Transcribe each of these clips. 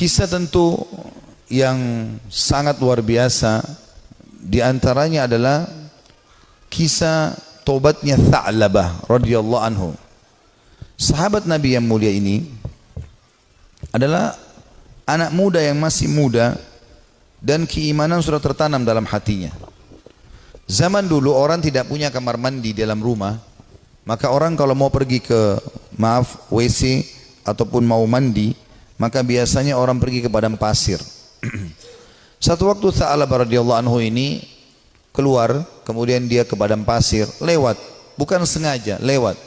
Kisah tentu yang sangat luar biasa, di antaranya adalah kisah tobatnya Tha'labah radhiyallahu anhu. Sahabat Nabi yang mulia ini adalah anak muda yang masih muda dan keimanan sudah tertanam dalam hatinya. Zaman dulu orang tidak punya kamar mandi dalam rumah, maka orang kalau mau pergi ke WC ataupun mau mandi, maka biasanya orang pergi ke padang pasir. Satu waktu Tha'labah radhiyallahu anhu ini keluar, kemudian dia ke padang pasir, lewat, bukan sengaja, lewat.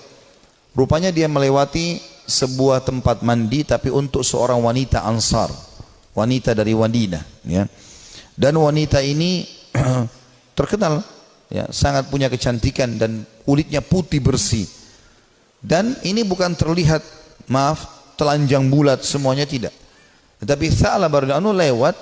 Rupanya dia melewati sebuah tempat mandi tapi untuk seorang wanita Ansar, wanita dari Madinah, ya. Dan wanita ini terkenal, ya, sangat punya kecantikan dan kulitnya putih bersih. Dan ini bukan terlihat, telanjang bulat semuanya, tidak. Tetapi Tha'labah radhiyallahu anhu lewat.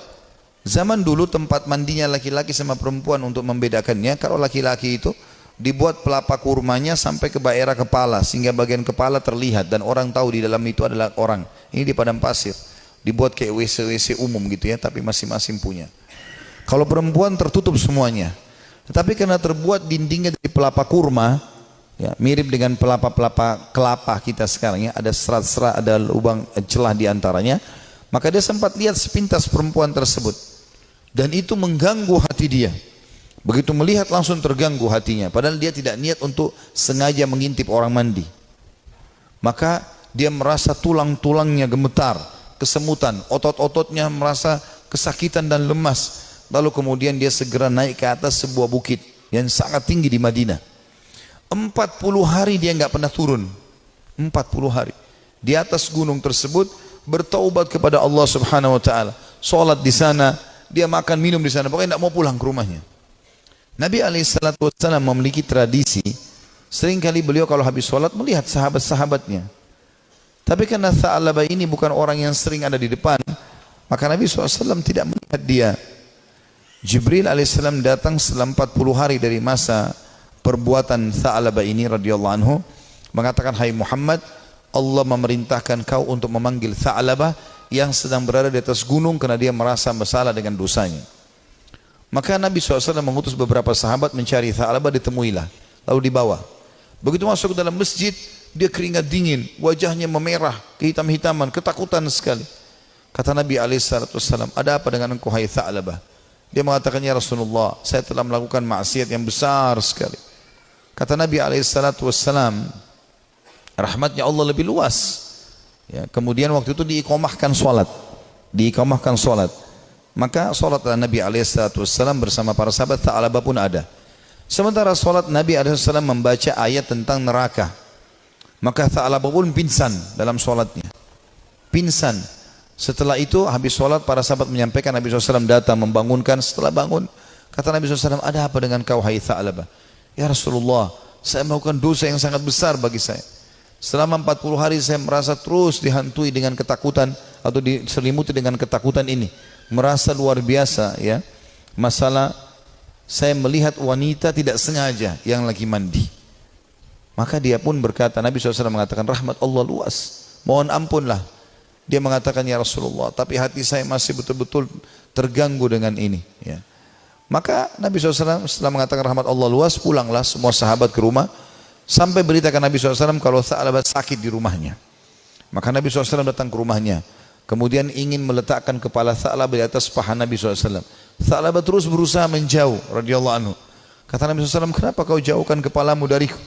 Zaman dulu tempat mandinya laki-laki sama perempuan untuk membedakannya, kalau laki-laki itu dibuat pelapa kurmanya sampai ke daerah kepala sehingga bagian kepala terlihat dan orang tahu di dalam itu adalah orang. Ini di padang pasir, dibuat kayak WC-WC umum gitu ya, tapi masing-masing punya. Kalau perempuan tertutup semuanya, tetapi karena terbuat dindingnya dari pelapa kurma, ya, mirip dengan pelapa-pelapa kelapa kita sekarang ya, ada serat-serat, ada lubang celah di antaranya, maka dia sempat lihat sepintas perempuan tersebut. Dan itu mengganggu hati dia. Begitu melihat langsung terganggu hatinya. Padahal dia tidak niat untuk sengaja mengintip orang mandi. Maka dia merasa tulang-tulangnya gemetar, kesemutan, otot-ototnya merasa kesakitan dan lemas. Lalu kemudian dia segera naik ke atas sebuah bukit yang sangat tinggi di Madinah. 40 hari dia nggak pernah turun. 40 hari. Di atas gunung tersebut bertaubat kepada Allah Subhanahu wa taala. Salat di sana, dia makan minum di sana, pokoknya tidak mau pulang ke rumahnya. Nabi SAW memiliki tradisi, seringkali beliau kalau habis sholat melihat sahabat-sahabatnya. Tapi karena Tha'labah ini bukan orang yang sering ada di depan, maka Nabi SAW tidak melihat dia. Jibril alaihissalam datang setelah 40 hari dari masa perbuatan Tha'labah ini radhiyallahu anhu, mengatakan, hai Muhammad, Allah memerintahkan kau untuk memanggil Tha'labah yang sedang berada di atas gunung karena dia merasa bersalah dengan dosanya. Maka Nabi SAW mengutus beberapa sahabat mencari Tha'labah, ditemuilah, lalu dibawa. Begitu masuk ke dalam masjid, dia keringat dingin, wajahnya memerah, kehitam-hitaman, ketakutan sekali. Kata Nabi SAW, ada apa dengan engkau hai Tha'labah? Dia mengatakan, ya Rasulullah, saya telah melakukan maksiat yang besar sekali. Kata Nabi SAW, rahmatnya Allah lebih luas. Ya, kemudian waktu itu diiqamahkan sholat, maka sholat Nabi SAW bersama para sahabat Tha'labah pun ada. Sementara sholat Nabi SAW membaca ayat tentang neraka, maka Tha'labah pun pingsan dalam sholatnya, pingsan. Setelah itu habis sholat para sahabat menyampaikan, Nabi SAW datang membangunkan. Setelah bangun kata Nabi SAW, ada apa dengan kau hai Tha'labah? Ya Rasulullah, saya melakukan dosa yang sangat besar bagi saya. Selama 40 hari saya merasa terus dihantui dengan ketakutan atau diselimuti dengan ketakutan ini. Merasa luar biasa ya. Masalah saya melihat wanita tidak sengaja yang lagi mandi. Maka dia pun berkata, Nabi SAW mengatakan, rahmat Allah luas, mohon ampunlah. Dia mengatakan, ya Rasulullah, tapi hati saya masih betul-betul terganggu dengan ini ya. Maka Nabi SAW setelah mengatakan rahmat Allah luas, pulanglah semua sahabat ke rumah. Sampai beritakan Nabi SAW kalau Tha'labah sakit di rumahnya. Maka Nabi SAW datang ke rumahnya, kemudian ingin meletakkan kepala Tha'labah di atas paha Nabi SAW. Tha'labah terus berusaha menjauh radhiyallahu anhu. Kata Nabi SAW, kenapa kau jauhkan kepalamu dariku?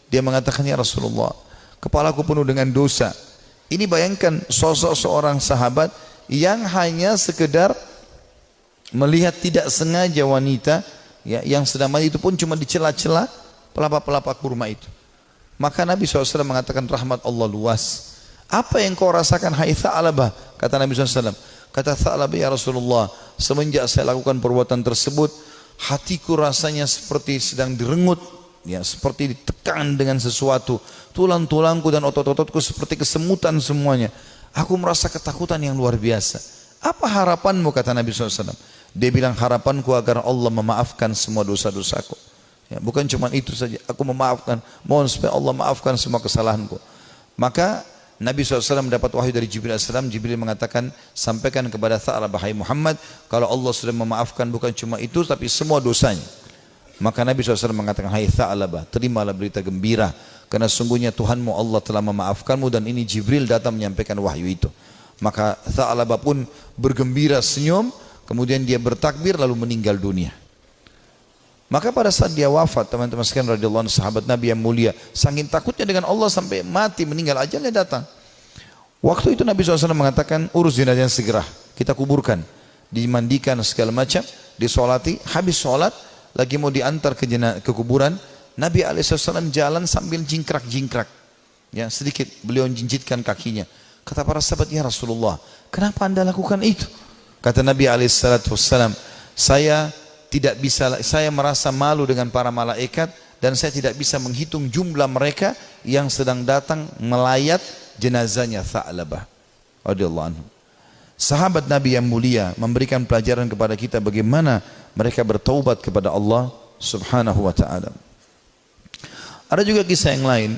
Dia mengatakan, ya Rasulullah, kepalaku penuh dengan dosa. Ini bayangkan sosok seorang sahabat yang hanya sekedar melihat tidak sengaja wanita ya, yang sedang mandi, itu pun cuma di celah-celah pelapa-pelapa kurma itu. Maka Nabi SAW mengatakan, rahmat Allah luas. Apa yang kau rasakan hai Tha'labah? Kata Nabi SAW. Kata Tha'labah, ya Rasulullah, semenjak saya lakukan perbuatan tersebut, hatiku rasanya seperti sedang direngut, ya, seperti ditekan dengan sesuatu. Tulang-tulangku dan otot-ototku seperti kesemutan semuanya. Aku merasa ketakutan yang luar biasa. Apa harapanmu? Kata Nabi SAW. Dia bilang, harapanku agar Allah memaafkan semua dosa-dosaku. Ya, bukan cuma itu saja, aku memaafkan, mohon supaya Allah maafkan semua kesalahanku. Maka Nabi SAW mendapat wahyu dari Jibril AS. Jibril mengatakan, sampaikan kepada Tha'labah, hai Muhammad, kalau Allah sudah memaafkan bukan cuma itu tapi semua dosanya. Maka Nabi SAW mengatakan, hai Tha'labah, terimalah berita gembira, karena sungguhnya Tuhanmu Allah telah memaafkanmu, dan ini Jibril datang menyampaikan wahyu itu. Maka Tha'labah pun bergembira, senyum, kemudian dia bertakbir lalu meninggal dunia. Maka pada saat dia wafat, teman-teman sekalian radhiyallahu anhu, sahabat Nabi yang mulia, saking takutnya dengan Allah sampai mati, meninggal, ajalnya datang. Waktu itu Nabi SAW mengatakan, urus jenazahnya segera, kita kuburkan, dimandikan segala macam, disolati. Habis sholat lagi mau diantar ke kuburan, Nabi SAW jalan sambil jingkrak-jingkrak, ya sedikit beliau jinjitkan kakinya. Kata para sahabat, ya Rasulullah, kenapa anda lakukan itu? Kata Nabi SAW, saya merasa malu dengan para malaikat, dan saya tidak bisa menghitung jumlah mereka yang sedang datang melayat jenazahnya Tha'labah radhiyallahu anhu. Sahabat Nabi yang mulia memberikan pelajaran kepada kita bagaimana mereka bertaubat kepada Allah Subhanahu wa ta'ala. Ada juga kisah yang lain,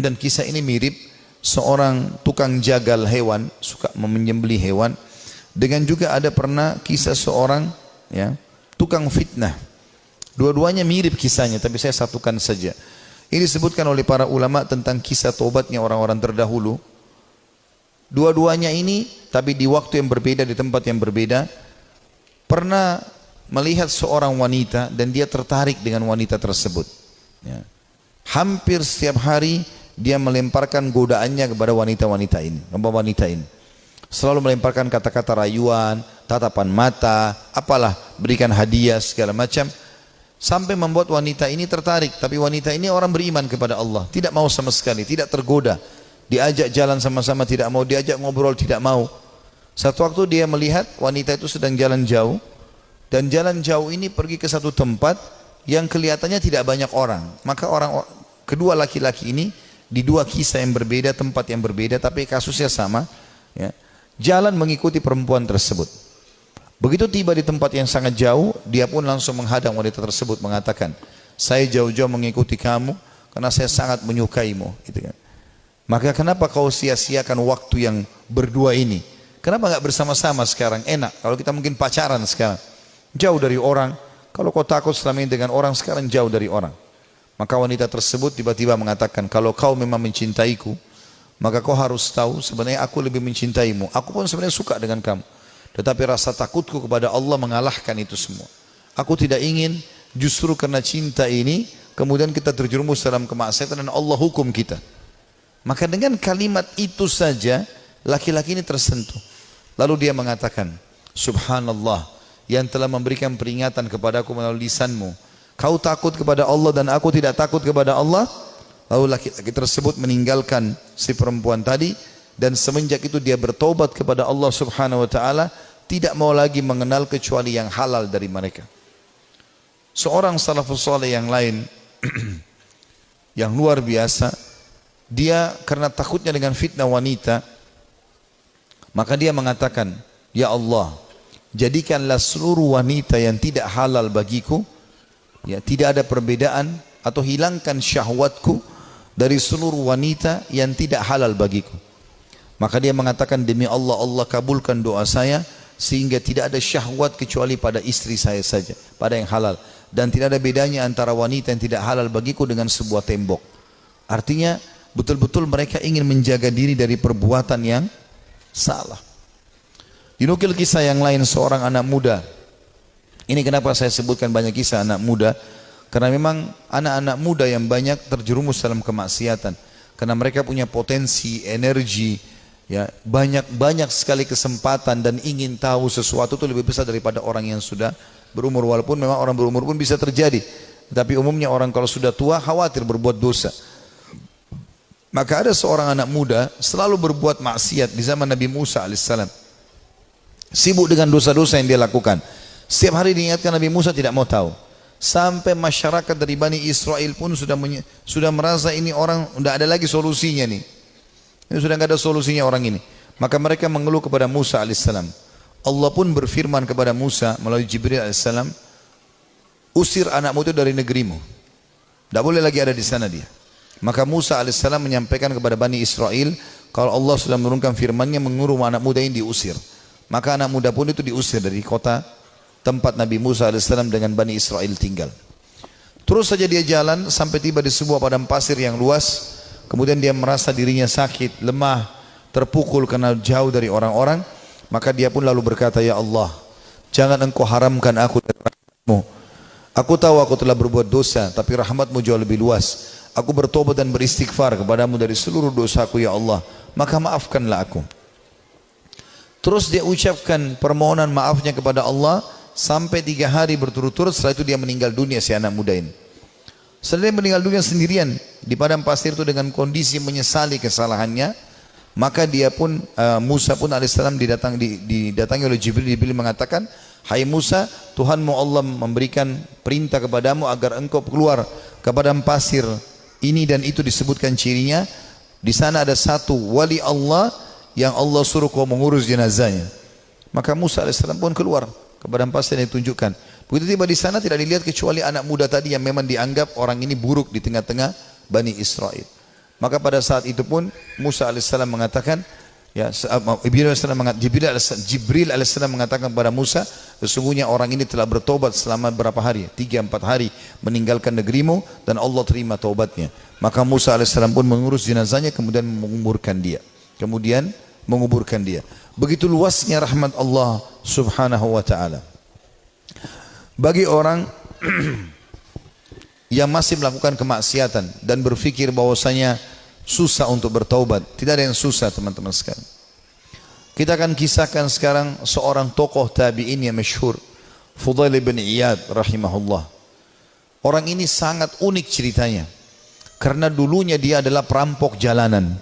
dan kisah ini mirip seorang tukang jagal hewan, suka menyembelih hewan. Dengan juga ada pernah kisah seorang, ya, tukang fitnah. Dua-duanya mirip kisahnya, tapi saya satukan saja. Ini disebutkan oleh para ulama tentang kisah tobatnya orang-orang terdahulu. Dua-duanya ini, tapi di waktu yang berbeda, di tempat yang berbeda, pernah melihat seorang wanita dan dia tertarik dengan wanita tersebut. Ya. Hampir setiap hari dia melemparkan godaannya kepada wanita-wanita ini. Selalu melemparkan kata-kata rayuan, tatapan mata, apalah, berikan hadiah segala macam, sampai membuat wanita ini tertarik. Tapi wanita ini orang beriman kepada Allah, tidak mau sama sekali, tidak tergoda. Diajak jalan sama-sama tidak mau, diajak ngobrol tidak mau. Satu waktu dia melihat wanita itu sedang jalan jauh, dan jalan jauh ini pergi ke satu tempat yang kelihatannya tidak banyak orang. Maka kedua laki-laki ini di dua kisah yang berbeda, tempat yang berbeda, tapi kasusnya sama, ya, jalan mengikuti perempuan tersebut. Begitu tiba di tempat yang sangat jauh, dia pun langsung menghadang wanita tersebut, mengatakan, saya jauh-jauh mengikuti kamu karena saya sangat menyukaimu, gitu kan. Maka kenapa kau sia-siakan waktu yang berdua ini? Kenapa nggak bersama-sama sekarang? Enak kalau kita mungkin pacaran sekarang, jauh dari orang. Kalau kau takut selama ini dengan orang, sekarang jauh dari orang. Maka wanita tersebut tiba-tiba mengatakan, kalau kau memang mencintaiku, maka kau harus tahu sebenarnya aku lebih mencintaimu. Aku pun sebenarnya suka dengan kamu, tetapi rasa takutku kepada Allah mengalahkan itu semua. Aku tidak ingin justru karena cinta ini kemudian kita terjerumus dalam kemaksiatan dan Allah hukum kita. Maka dengan kalimat itu saja laki-laki ini tersentuh. Lalu dia mengatakan, subhanallah, yang telah memberikan peringatan kepadaku melalui lisanmu. Kau takut kepada Allah dan aku tidak takut kepada Allah. Lalu laki-laki tersebut meninggalkan si perempuan tadi, dan semenjak itu dia bertobat kepada Allah Subhanahu wa ta'ala, tidak mau lagi mengenal kecuali yang halal dari mereka. Seorang salafus saleh yang lain yang luar biasa, dia karena takutnya dengan fitnah wanita, maka dia mengatakan, ya Allah, jadikanlah seluruh wanita yang tidak halal bagiku, ya, tidak ada perbedaan, atau hilangkan syahwatku dari seluruh wanita yang tidak halal bagiku. Maka dia mengatakan, demi Allah, Allah kabulkan doa saya, sehingga tidak ada syahwat kecuali pada istri saya saja, pada yang halal, dan tidak ada bedanya antara wanita yang tidak halal bagiku dengan sebuah tembok. Artinya betul-betul mereka ingin menjaga diri dari perbuatan yang salah. Dinukil kisah yang lain seorang anak muda. Ini kenapa saya sebutkan banyak kisah anak muda, karena memang anak-anak muda yang banyak terjerumus dalam kemaksiatan, karena mereka punya potensi, energi, ya, banyak sekali kesempatan, dan ingin tahu sesuatu itu lebih besar daripada orang yang sudah berumur. Walaupun memang orang berumur pun bisa terjadi, tapi umumnya orang kalau sudah tua khawatir berbuat dosa. Maka ada seorang anak muda selalu berbuat maksiat di zaman Nabi Musa alaihissalam, sibuk dengan dosa-dosa yang dia lakukan. Setiap hari diingatkan, Nabi Musa tidak mau tahu. Sampai masyarakat dari Bani Israel pun sudah merasa ini orang tidak ada lagi solusinya nih. Ini sudah tidak ada solusinya orang ini. Maka mereka mengeluh kepada Musa alaihissalam. Allah pun berfirman kepada Musa melalui Jibril alaihissalam, usir anakmu itu dari negerimu. Tidak boleh lagi ada di sana dia. Maka Musa alaihissalam menyampaikan kepada Bani Israel, kalau Allah sudah menurunkan firman-Nya menyuruh anak muda ini diusir. Maka anak muda pun itu diusir dari kota tempat Nabi Musa alaihissalam dengan Bani Israel tinggal. Terus saja dia jalan sampai tiba di sebuah padang pasir yang luas. Kemudian dia merasa dirinya sakit, lemah, terpukul karena jauh dari orang-orang. Maka dia pun lalu berkata, ya Allah, jangan engkau haramkan aku dari rahmat-Mu. Aku tahu aku telah berbuat dosa, tapi rahmat-Mu jauh lebih luas. Aku bertobat dan beristighfar kepadamu dari seluruh dosaku ya Allah. Maka maafkanlah aku. Terus dia ucapkan permohonan maafnya kepada Allah sampai 3 hari berturut-turut. Setelah itu dia meninggal dunia, si anak muda ini. Setelah dia meninggal dunia sendirian di padang pasir itu dengan kondisi menyesali kesalahannya, maka dia pun Musa pun alaihissalam didatangi oleh Jibril. Jibril mengatakan, hai Musa, Tuhanmu Allah memberikan perintah kepadamu agar engkau keluar ke padang pasir ini dan itu disebutkan cirinya. Di sana ada satu wali Allah yang Allah suruh kau mengurus jenazahnya. Maka Musa alaihissalam pun keluar ke padang pasir yang ditunjukkan. Begitu tiba di sana tidak dilihat kecuali anak muda tadi yang memang dianggap orang ini buruk di tengah-tengah Bani Israel. Maka pada saat itu pun Musa alaihissalam mengatakan, ya, Jibril alaihissalam mengatakan kepada Musa, sesungguhnya orang ini telah bertobat selama berapa hari? 3-4 hari meninggalkan negerimu dan Allah terima taubatnya. Maka Musa alaihissalam pun mengurus jenazahnya kemudian menguburkan dia. Begitu luasnya rahmat Allah subhanahu wa ta'ala. Bagi orang yang masih melakukan kemaksiatan dan berpikir bahwasanya susah untuk bertaubat, tidak ada yang susah teman-teman sekalian. Kita akan kisahkan sekarang seorang tokoh tabi'in yang masyhur, Fudail bin Iyad rahimahullah. Orang ini sangat unik ceritanya, karena dulunya dia adalah perampok jalanan.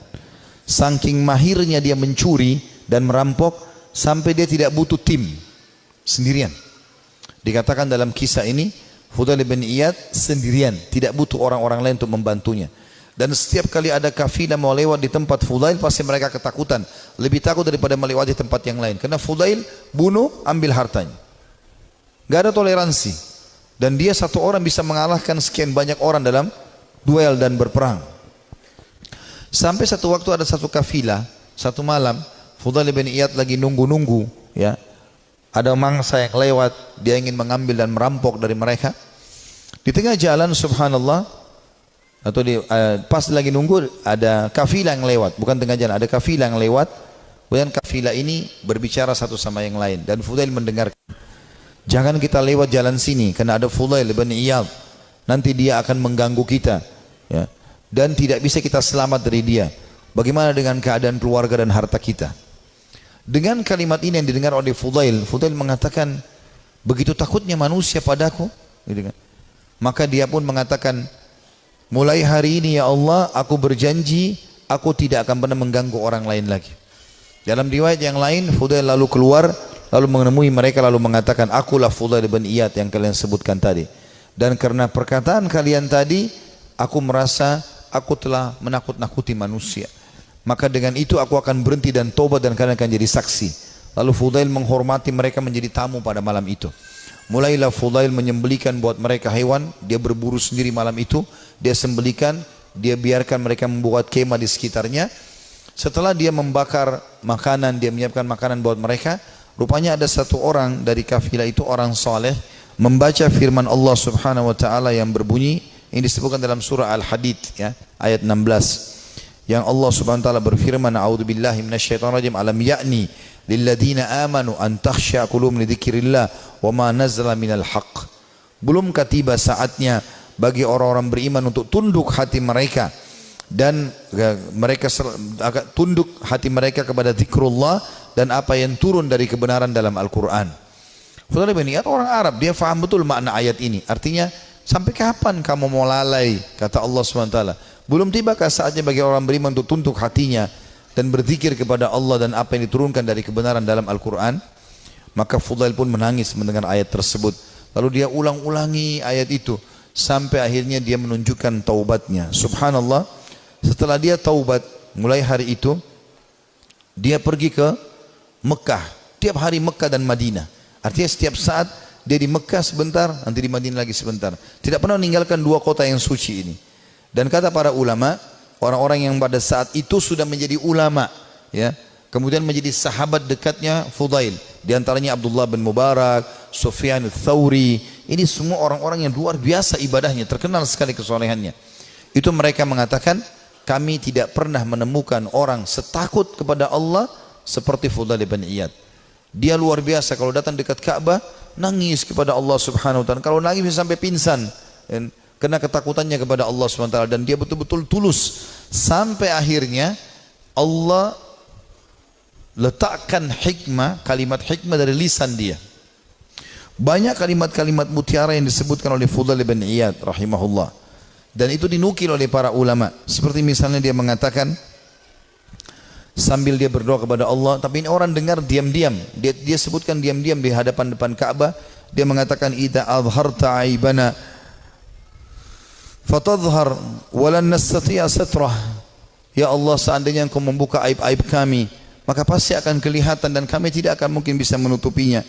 Saking mahirnya dia mencuri dan merampok sampai dia tidak butuh tim, sendirian. Dikatakan dalam kisah ini, Fudail bin Iyad sendirian, tidak butuh orang-orang lain untuk membantunya. Dan setiap kali ada kafilah mau lewat di tempat Fudail, pasti mereka ketakutan, lebih takut daripada melewati tempat yang lain. Karena Fudail bunuh, ambil hartanya, gak ada toleransi. Dan dia satu orang bisa mengalahkan sekian banyak orang dalam duel dan berperang. Sampai satu waktu ada satu kafilah, satu malam Fudail bin Iyad lagi nunggu-nunggu, ya, ada mangsa yang lewat, dia ingin mengambil dan merampok dari mereka. Di tengah jalan subhanallah, atau pas lagi nunggu ada kafilah yang lewat, bukan tengah jalan, ada kafilah yang lewat. Kemudian kafilah ini berbicara satu sama yang lain dan Fudail mendengarkan. Jangan kita lewat jalan sini karena ada Fudail bin Iyad, nanti dia akan mengganggu kita, ya, dan tidak bisa kita selamat dari dia. Bagaimana dengan keadaan keluarga dan harta kita? Dengan kalimat ini yang didengar oleh Fudail, Fudail mengatakan, begitu takutnya manusia padaku, gitu kan. Maka dia pun mengatakan, mulai hari ini ya Allah, aku berjanji aku tidak akan pernah mengganggu orang lain lagi. Dalam riwayat yang lain, Fudail lalu keluar, lalu menemui mereka, lalu mengatakan, akulah Fudail bin Iyad yang kalian sebutkan tadi. Dan karena perkataan kalian tadi, aku merasa aku telah menakut-nakuti manusia. Maka dengan itu aku akan berhenti dan tobat dan kalian akan jadi saksi. Lalu Fudail menghormati mereka menjadi tamu pada malam itu. Mulailah Fudail menyembelikan buat mereka hewan, dia berburu sendiri malam itu, dia sembelikan, dia biarkan mereka membuat kemah di sekitarnya. Setelah dia membakar makanan, dia menyiapkan makanan buat mereka, rupanya ada satu orang dari kafilah itu, orang saleh, membaca firman Allah subhanahu wa ta'ala yang berbunyi, ini disebutkan dalam surah Al-Hadid, ya, ayat 16. Yang Allah subhanahu wa ta'ala berfirman, a'udzubillahi minasyaitonirrajim, alam ya'ni lilladina amanu an takhsha qulubuhum li dzikrillah wa ma nazala minal haqq. Belumkah tiba saatnya bagi orang-orang beriman untuk tunduk hati mereka dan mereka tunduk hati mereka kepada zikrullah dan apa yang turun dari kebenaran dalam Al-Quran. Fudail bin Iyad orang Arab, dia faham betul makna ayat ini. Artinya, sampai kapan kamu mau lalai, kata Allah SWT. Belum tibakah saatnya bagi orang beriman untuk tunduk hatinya dan berzikir kepada Allah dan apa yang diturunkan dari kebenaran dalam Al-Quran? Maka Fudail pun menangis mendengar ayat tersebut. Lalu dia ulang-ulangi ayat itu sampai akhirnya dia menunjukkan taubatnya. Subhanallah, setelah dia taubat, mulai hari itu dia pergi ke Mekah. Tiap hari Mekah dan Madinah. Artinya setiap saat dia di Mekah sebentar, nanti di Madinah lagi sebentar. Tidak pernah meninggalkan dua kota yang suci ini. Dan kata para ulama, orang-orang yang pada saat itu sudah menjadi ulama, ya, kemudian menjadi sahabat dekatnya Fudail. Di antaranya Abdullah bin Mubarak, Sufyan ats-Tsauri. Ini semua orang-orang yang luar biasa ibadahnya, terkenal sekali kesolehannya. Itu mereka mengatakan, kami tidak pernah menemukan orang setakut kepada Allah seperti Fudail bin Iyad. Dia luar biasa, kalau datang dekat Ka'bah nangis kepada Allah Subhanahu wa taala. Kalau nangis sampai pingsan karena ketakutannya kepada Allah Subhanahu wa taala, dan dia betul-betul tulus sampai akhirnya Allah letakkan hikmah, kalimat hikmah dari lisan dia. Banyak kalimat-kalimat mutiara yang disebutkan oleh Fudail bin Iyad rahimahullah, dan itu dinukil oleh para ulama. Seperti misalnya dia mengatakan sambil dia berdoa kepada Allah, tapi ini orang dengar diam-diam. Dia sebutkan diam-diam di hadapan depan Ka'bah. Dia mengatakan, idza azharta aibana fatadhhar walan nastati'a satrah. Ya Allah, seandainya Engkau membuka aib-aib kami, maka pasti akan kelihatan dan kami tidak akan mungkin bisa menutupinya.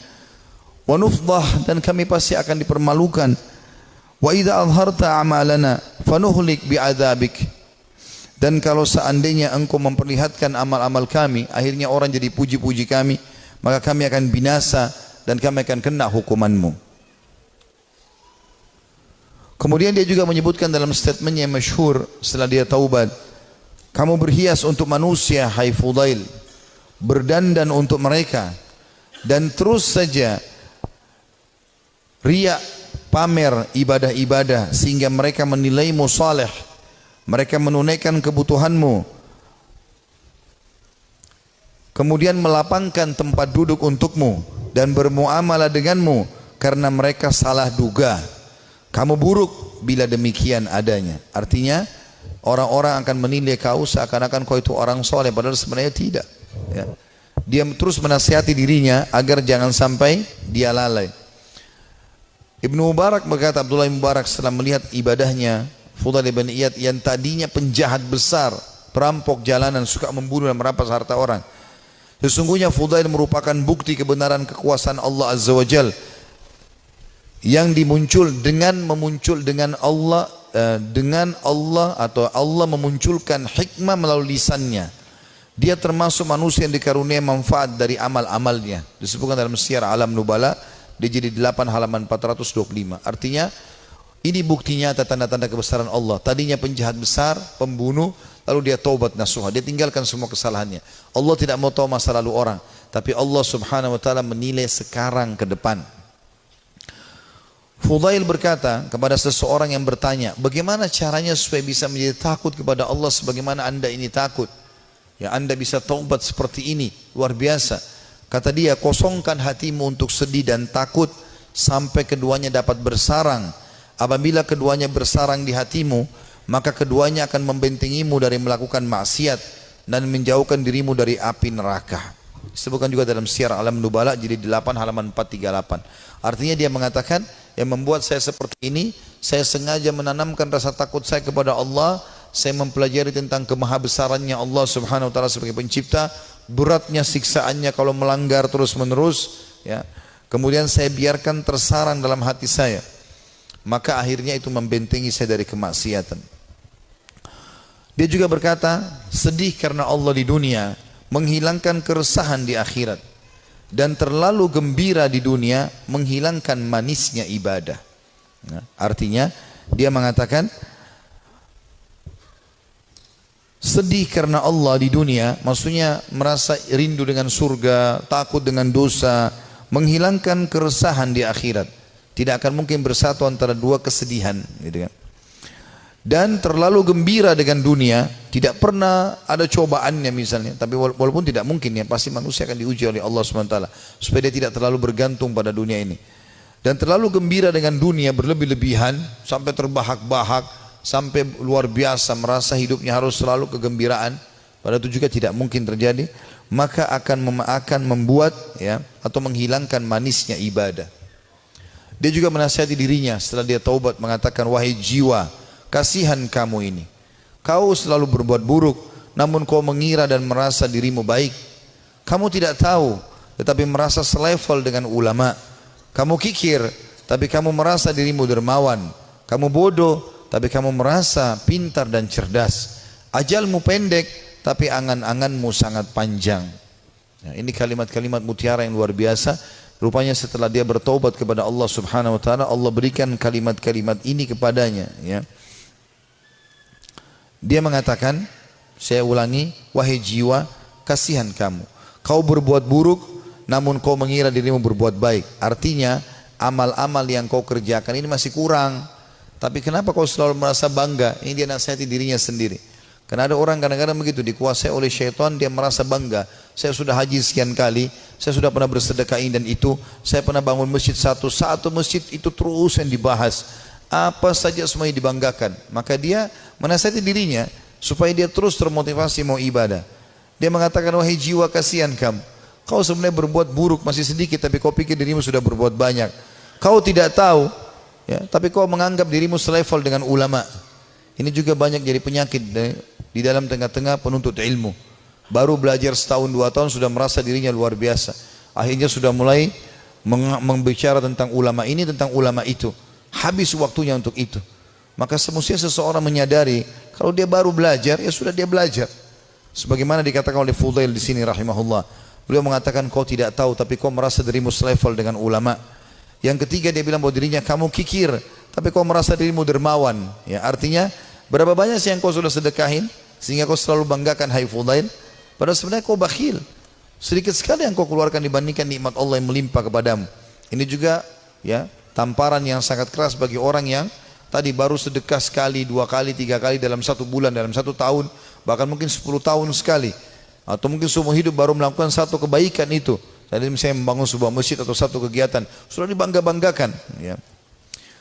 Wa nufdah, dan kami pasti akan dipermalukan. Wa idza azharta a'malana fanuhlik bi'adzabik. Dan kalau seandainya Engkau memperlihatkan amal-amal kami, akhirnya orang jadi puji-puji kami, maka kami akan binasa dan kami akan kena hukuman-Mu. Kemudian dia juga menyebutkan dalam statementnya yang masyhur setelah dia taubat, kamu berhias untuk manusia, hai Fudail, berdandan untuk mereka, dan terus saja riak, pamer ibadah-ibadah sehingga mereka menilaimu saleh. Mereka menunaikan kebutuhanmu, kemudian melapangkan tempat duduk untukmu dan bermuamalah denganmu karena mereka salah duga. Kamu buruk bila demikian adanya. Artinya orang-orang akan menilai kau seakan-akan kau itu orang soleh, padahal sebenarnya tidak, ya. Dia terus menasihati dirinya agar jangan sampai dia lalai. Ibnu Mubarak berkata, Abdullah bin Mubarak setelah melihat ibadahnya Fudail bin Iyad yang tadinya penjahat besar, perampok jalanan, suka membunuh dan merampas harta orang, sesungguhnya Fudail merupakan bukti kebenaran kekuasaan Allah Azza wa Jal yang dimuncul dengan Allah atau Allah memunculkan hikmah melalui lisannya. Dia termasuk manusia yang dikaruniai manfaat dari amal-amalnya. Disebutkan dalam Syiar Alam Nubala di jilid 8 halaman 425. Artinya ini bukti nyata, tanda-tanda kebesaran Allah. Tadinya penjahat besar, pembunuh, lalu dia taubat nasuha, dia tinggalkan semua kesalahannya. Allah tidak mau tahu masa lalu orang, tapi Allah Subhanahu wa taala menilai sekarang ke depan. Fudail berkata kepada seseorang yang bertanya, bagaimana caranya supaya bisa menjadi takut kepada Allah sebagaimana Anda ini takut? Ya, Anda bisa taubat seperti ini, luar biasa. Kata dia, kosongkan hatimu untuk sedih dan takut sampai keduanya dapat bersarang. Apabila keduanya bersarang di hatimu, maka keduanya akan membentengimu dari melakukan maksiat dan menjauhkan dirimu dari api neraka. Disebutkan juga dalam Syiar Alam Nubala jilid 8 halaman 438. Artinya dia mengatakan, yang membuat saya seperti ini, saya sengaja menanamkan rasa takut saya kepada Allah. Saya mempelajari tentang kemahabesarannya Allah Subhanahu wa taala sebagai pencipta, beratnya siksaannya kalau melanggar terus-menerus, ya. Kemudian saya biarkan tersarang dalam hati saya, maka akhirnya itu membentengi saya dari kemaksiatan. Dia juga berkata, sedih karena Allah di dunia menghilangkan keresahan di akhirat, dan terlalu gembira di dunia menghilangkan manisnya ibadah. Nah, artinya dia mengatakan sedih karena Allah di dunia, maksudnya merasa rindu dengan surga, takut dengan dosa, menghilangkan keresahan di akhirat. Tidak akan mungkin bersatu antara dua kesedihan, gitu kan. Dan terlalu gembira dengan dunia, tidak pernah ada cobaannya misalnya, tapi walaupun tidak mungkin, ya pasti manusia akan diuji oleh Allah SWT supaya dia tidak terlalu bergantung pada dunia ini. Dan terlalu gembira dengan dunia berlebih-lebihan sampai terbahak-bahak, sampai luar biasa merasa hidupnya harus selalu kegembiraan, padahal itu juga tidak mungkin terjadi, maka akan membuat, ya, atau menghilangkan manisnya ibadah. Dia juga menasihati dirinya setelah dia taubat, mengatakan, wahai jiwa, kasihan kamu ini. Kau selalu berbuat buruk, namun kau mengira dan merasa dirimu baik. Kamu tidak tahu, tetapi merasa selevel dengan ulama. Kamu kikir, tapi kamu merasa dirimu dermawan. Kamu bodoh, tapi kamu merasa pintar dan cerdas. Ajalmu pendek, tapi angan-anganmu sangat panjang. Ya, ini kalimat-kalimat mutiara yang luar biasa. Rupanya setelah dia bertaubat kepada Allah Subhanahu wa taala, Allah berikan kalimat-kalimat ini kepadanya, ya. Dia mengatakan, saya ulangi, wahai jiwa, kasihan kamu. Kau berbuat buruk, namun kau mengira dirimu berbuat baik. Artinya, amal-amal yang kau kerjakan ini masih kurang. Tapi kenapa kau selalu merasa bangga? Ini dia nasihati dirinya sendiri. Karena ada orang kadang-kadang begitu, dikuasai oleh syaitan, dia merasa bangga. Saya sudah haji sekian kali, saya sudah pernah bersedekah ini dan itu, saya pernah bangun masjid satu masjid itu terus yang dibahas. Apa saja semuanya dibanggakan. Maka dia menasihati dirinya supaya dia terus termotivasi mau ibadah. Dia mengatakan, wahai jiwa, kasihan kamu. Kau sebenarnya berbuat buruk masih sedikit, tapi kau pikir dirimu sudah berbuat banyak. Kau tidak tahu, ya, tapi kau menganggap dirimu selevel dengan ulama. Ini juga banyak jadi penyakit di dalam tengah-tengah penuntut ilmu. Baru belajar setahun 2 tahun sudah merasa dirinya luar biasa. Akhirnya sudah mulai membicara tentang ulama ini, tentang ulama itu. Habis waktunya untuk itu. Maka semestinya seseorang menyadari kalau dia baru belajar, ya sudah dia belajar. Sebagaimana dikatakan oleh Fudail di sini rahimahullah. Beliau mengatakan, kau tidak tahu tapi kau merasa dirimu selevel dengan ulama. Yang ketiga dia bilang bahwa dirinya kamu kikir, tapi kau merasa dirimu dermawan. Ya, artinya berapa banyak sih yang kau sudah sedekahin sehingga kau selalu banggakan, hai Fudail? Padahal sebenarnya kau bakhil. Sedikit sekali yang kau keluarkan dibandingkan nikmat Allah yang melimpah kepadamu. Ini juga, ya, tamparan yang sangat keras bagi orang yang tadi baru sedekah sekali, 2 kali, 3 kali dalam 1 bulan, dalam 1 tahun, bahkan mungkin 10 tahun sekali. Atau mungkin seumur hidup baru melakukan 1 kebaikan itu. Tadi misalnya membangun sebuah masjid atau 1 kegiatan, sudah dibangga-banggakan. Ya.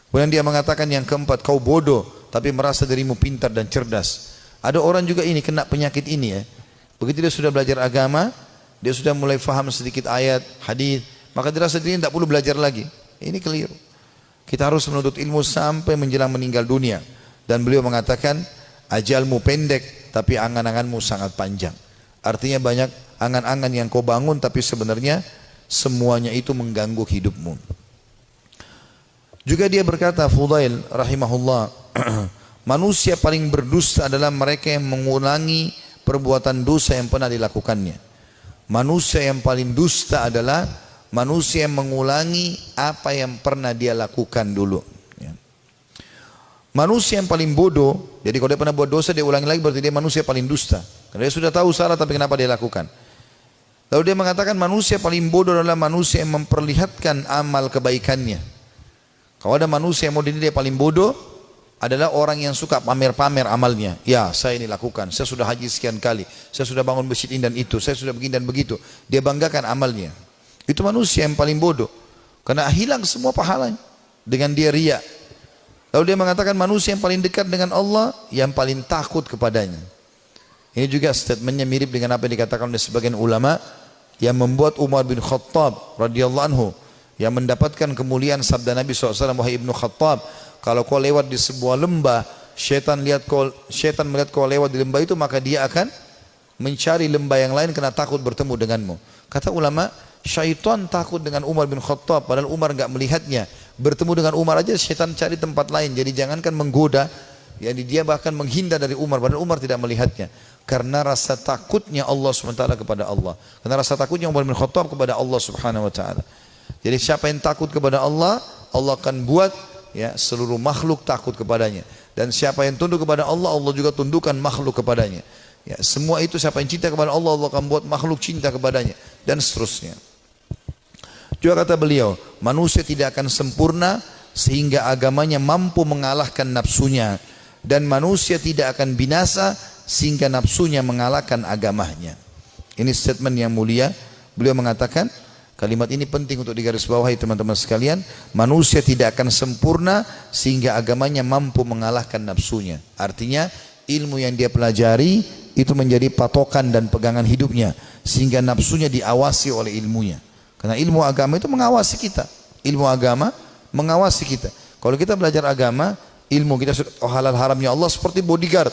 Kemudian dia mengatakan yang keempat, kau bodoh tapi merasa dirimu pintar dan cerdas. Ada orang juga ini kena penyakit ini, ya. Begitu dia sudah belajar agama, dia sudah mulai faham sedikit ayat, hadis, maka dia rasa dirinya tidak perlu belajar lagi. Ini keliru. Kita harus menuntut ilmu sampai menjelang meninggal dunia. Dan beliau mengatakan, ajalmu pendek tapi angan-anganmu sangat panjang. Artinya banyak angan-angan yang kau bangun tapi sebenarnya semuanya itu mengganggu hidupmu. Juga dia berkata, Fudail rahimahullah, manusia paling berdusta adalah mereka yang mengulangi perbuatan dosa yang pernah dilakukannya. Manusia yang paling dusta adalah manusia yang mengulangi apa yang pernah dia lakukan dulu. Ya. Manusia yang paling bodoh, jadi kalau dia pernah buat dosa dia ulangi lagi, berarti dia manusia paling dusta. Karena dia sudah tahu salah tapi kenapa dia lakukan. Lalu dia mengatakan manusia paling bodoh adalah manusia yang memperlihatkan amal kebaikannya. Kalau ada manusia yang mau dinilai paling bodoh, adalah orang yang suka pamer-pamer amalnya. Ya, saya ini lakukan, saya sudah haji sekian kali, saya sudah bangun masjid ini dan itu, saya sudah begini dan begitu. Dia banggakan amalnya. Itu manusia yang paling bodoh. Karena hilang semua pahalanya dengan dia riya. Lalu dia mengatakan manusia yang paling dekat dengan Allah, yang paling takut kepadanya. Ini juga statementnya mirip dengan apa yang dikatakan oleh sebagian ulama yang membuat Umar bin Khattab radhiyallahu anhu yang mendapatkan kemuliaan sabda Nabi SAW, wahai Ibnu Khattab, kalau kau lewat di sebuah lembah, syaitan melihat kau lewat di lembah itu, maka dia akan mencari lembah yang lain karena takut bertemu denganmu. Kata ulama, syaitan takut dengan Umar bin Khattab, padahal Umar enggak melihatnya. Bertemu dengan Umar aja syaitan cari tempat lain. Jadi jangankan menggoda, jadi dia bahkan menghindar dari Umar, padahal Umar tidak melihatnya. Karena rasa takutnya Allah SWT kepada Allah. Karena rasa takutnya Umar bin Khattab kepada Allah Subhanahu Wa Taala. Jadi siapa yang takut kepada Allah, Allah akan buat, ya, seluruh makhluk takut kepadanya. Dan siapa yang tunduk kepada Allah, Allah juga tundukkan makhluk kepadanya. Ya, semua itu siapa yang cinta kepada Allah, Allah akan buat makhluk cinta kepadanya, dan seterusnya. Juga kata beliau, manusia tidak akan sempurna sehingga agamanya mampu mengalahkan nafsunya, dan manusia tidak akan binasa sehingga nafsunya mengalahkan agamanya. Ini statement yang mulia. Beliau mengatakan, kalimat ini penting untuk digarisbawahi teman-teman sekalian. Manusia tidak akan sempurna sehingga agamanya mampu mengalahkan nafsunya. Artinya ilmu yang dia pelajari itu menjadi patokan dan pegangan hidupnya, sehingga nafsunya diawasi oleh ilmunya. Karena ilmu agama itu mengawasi kita. Ilmu agama mengawasi kita. Kalau kita belajar agama, ilmu kita halal haramnya Allah seperti bodyguard.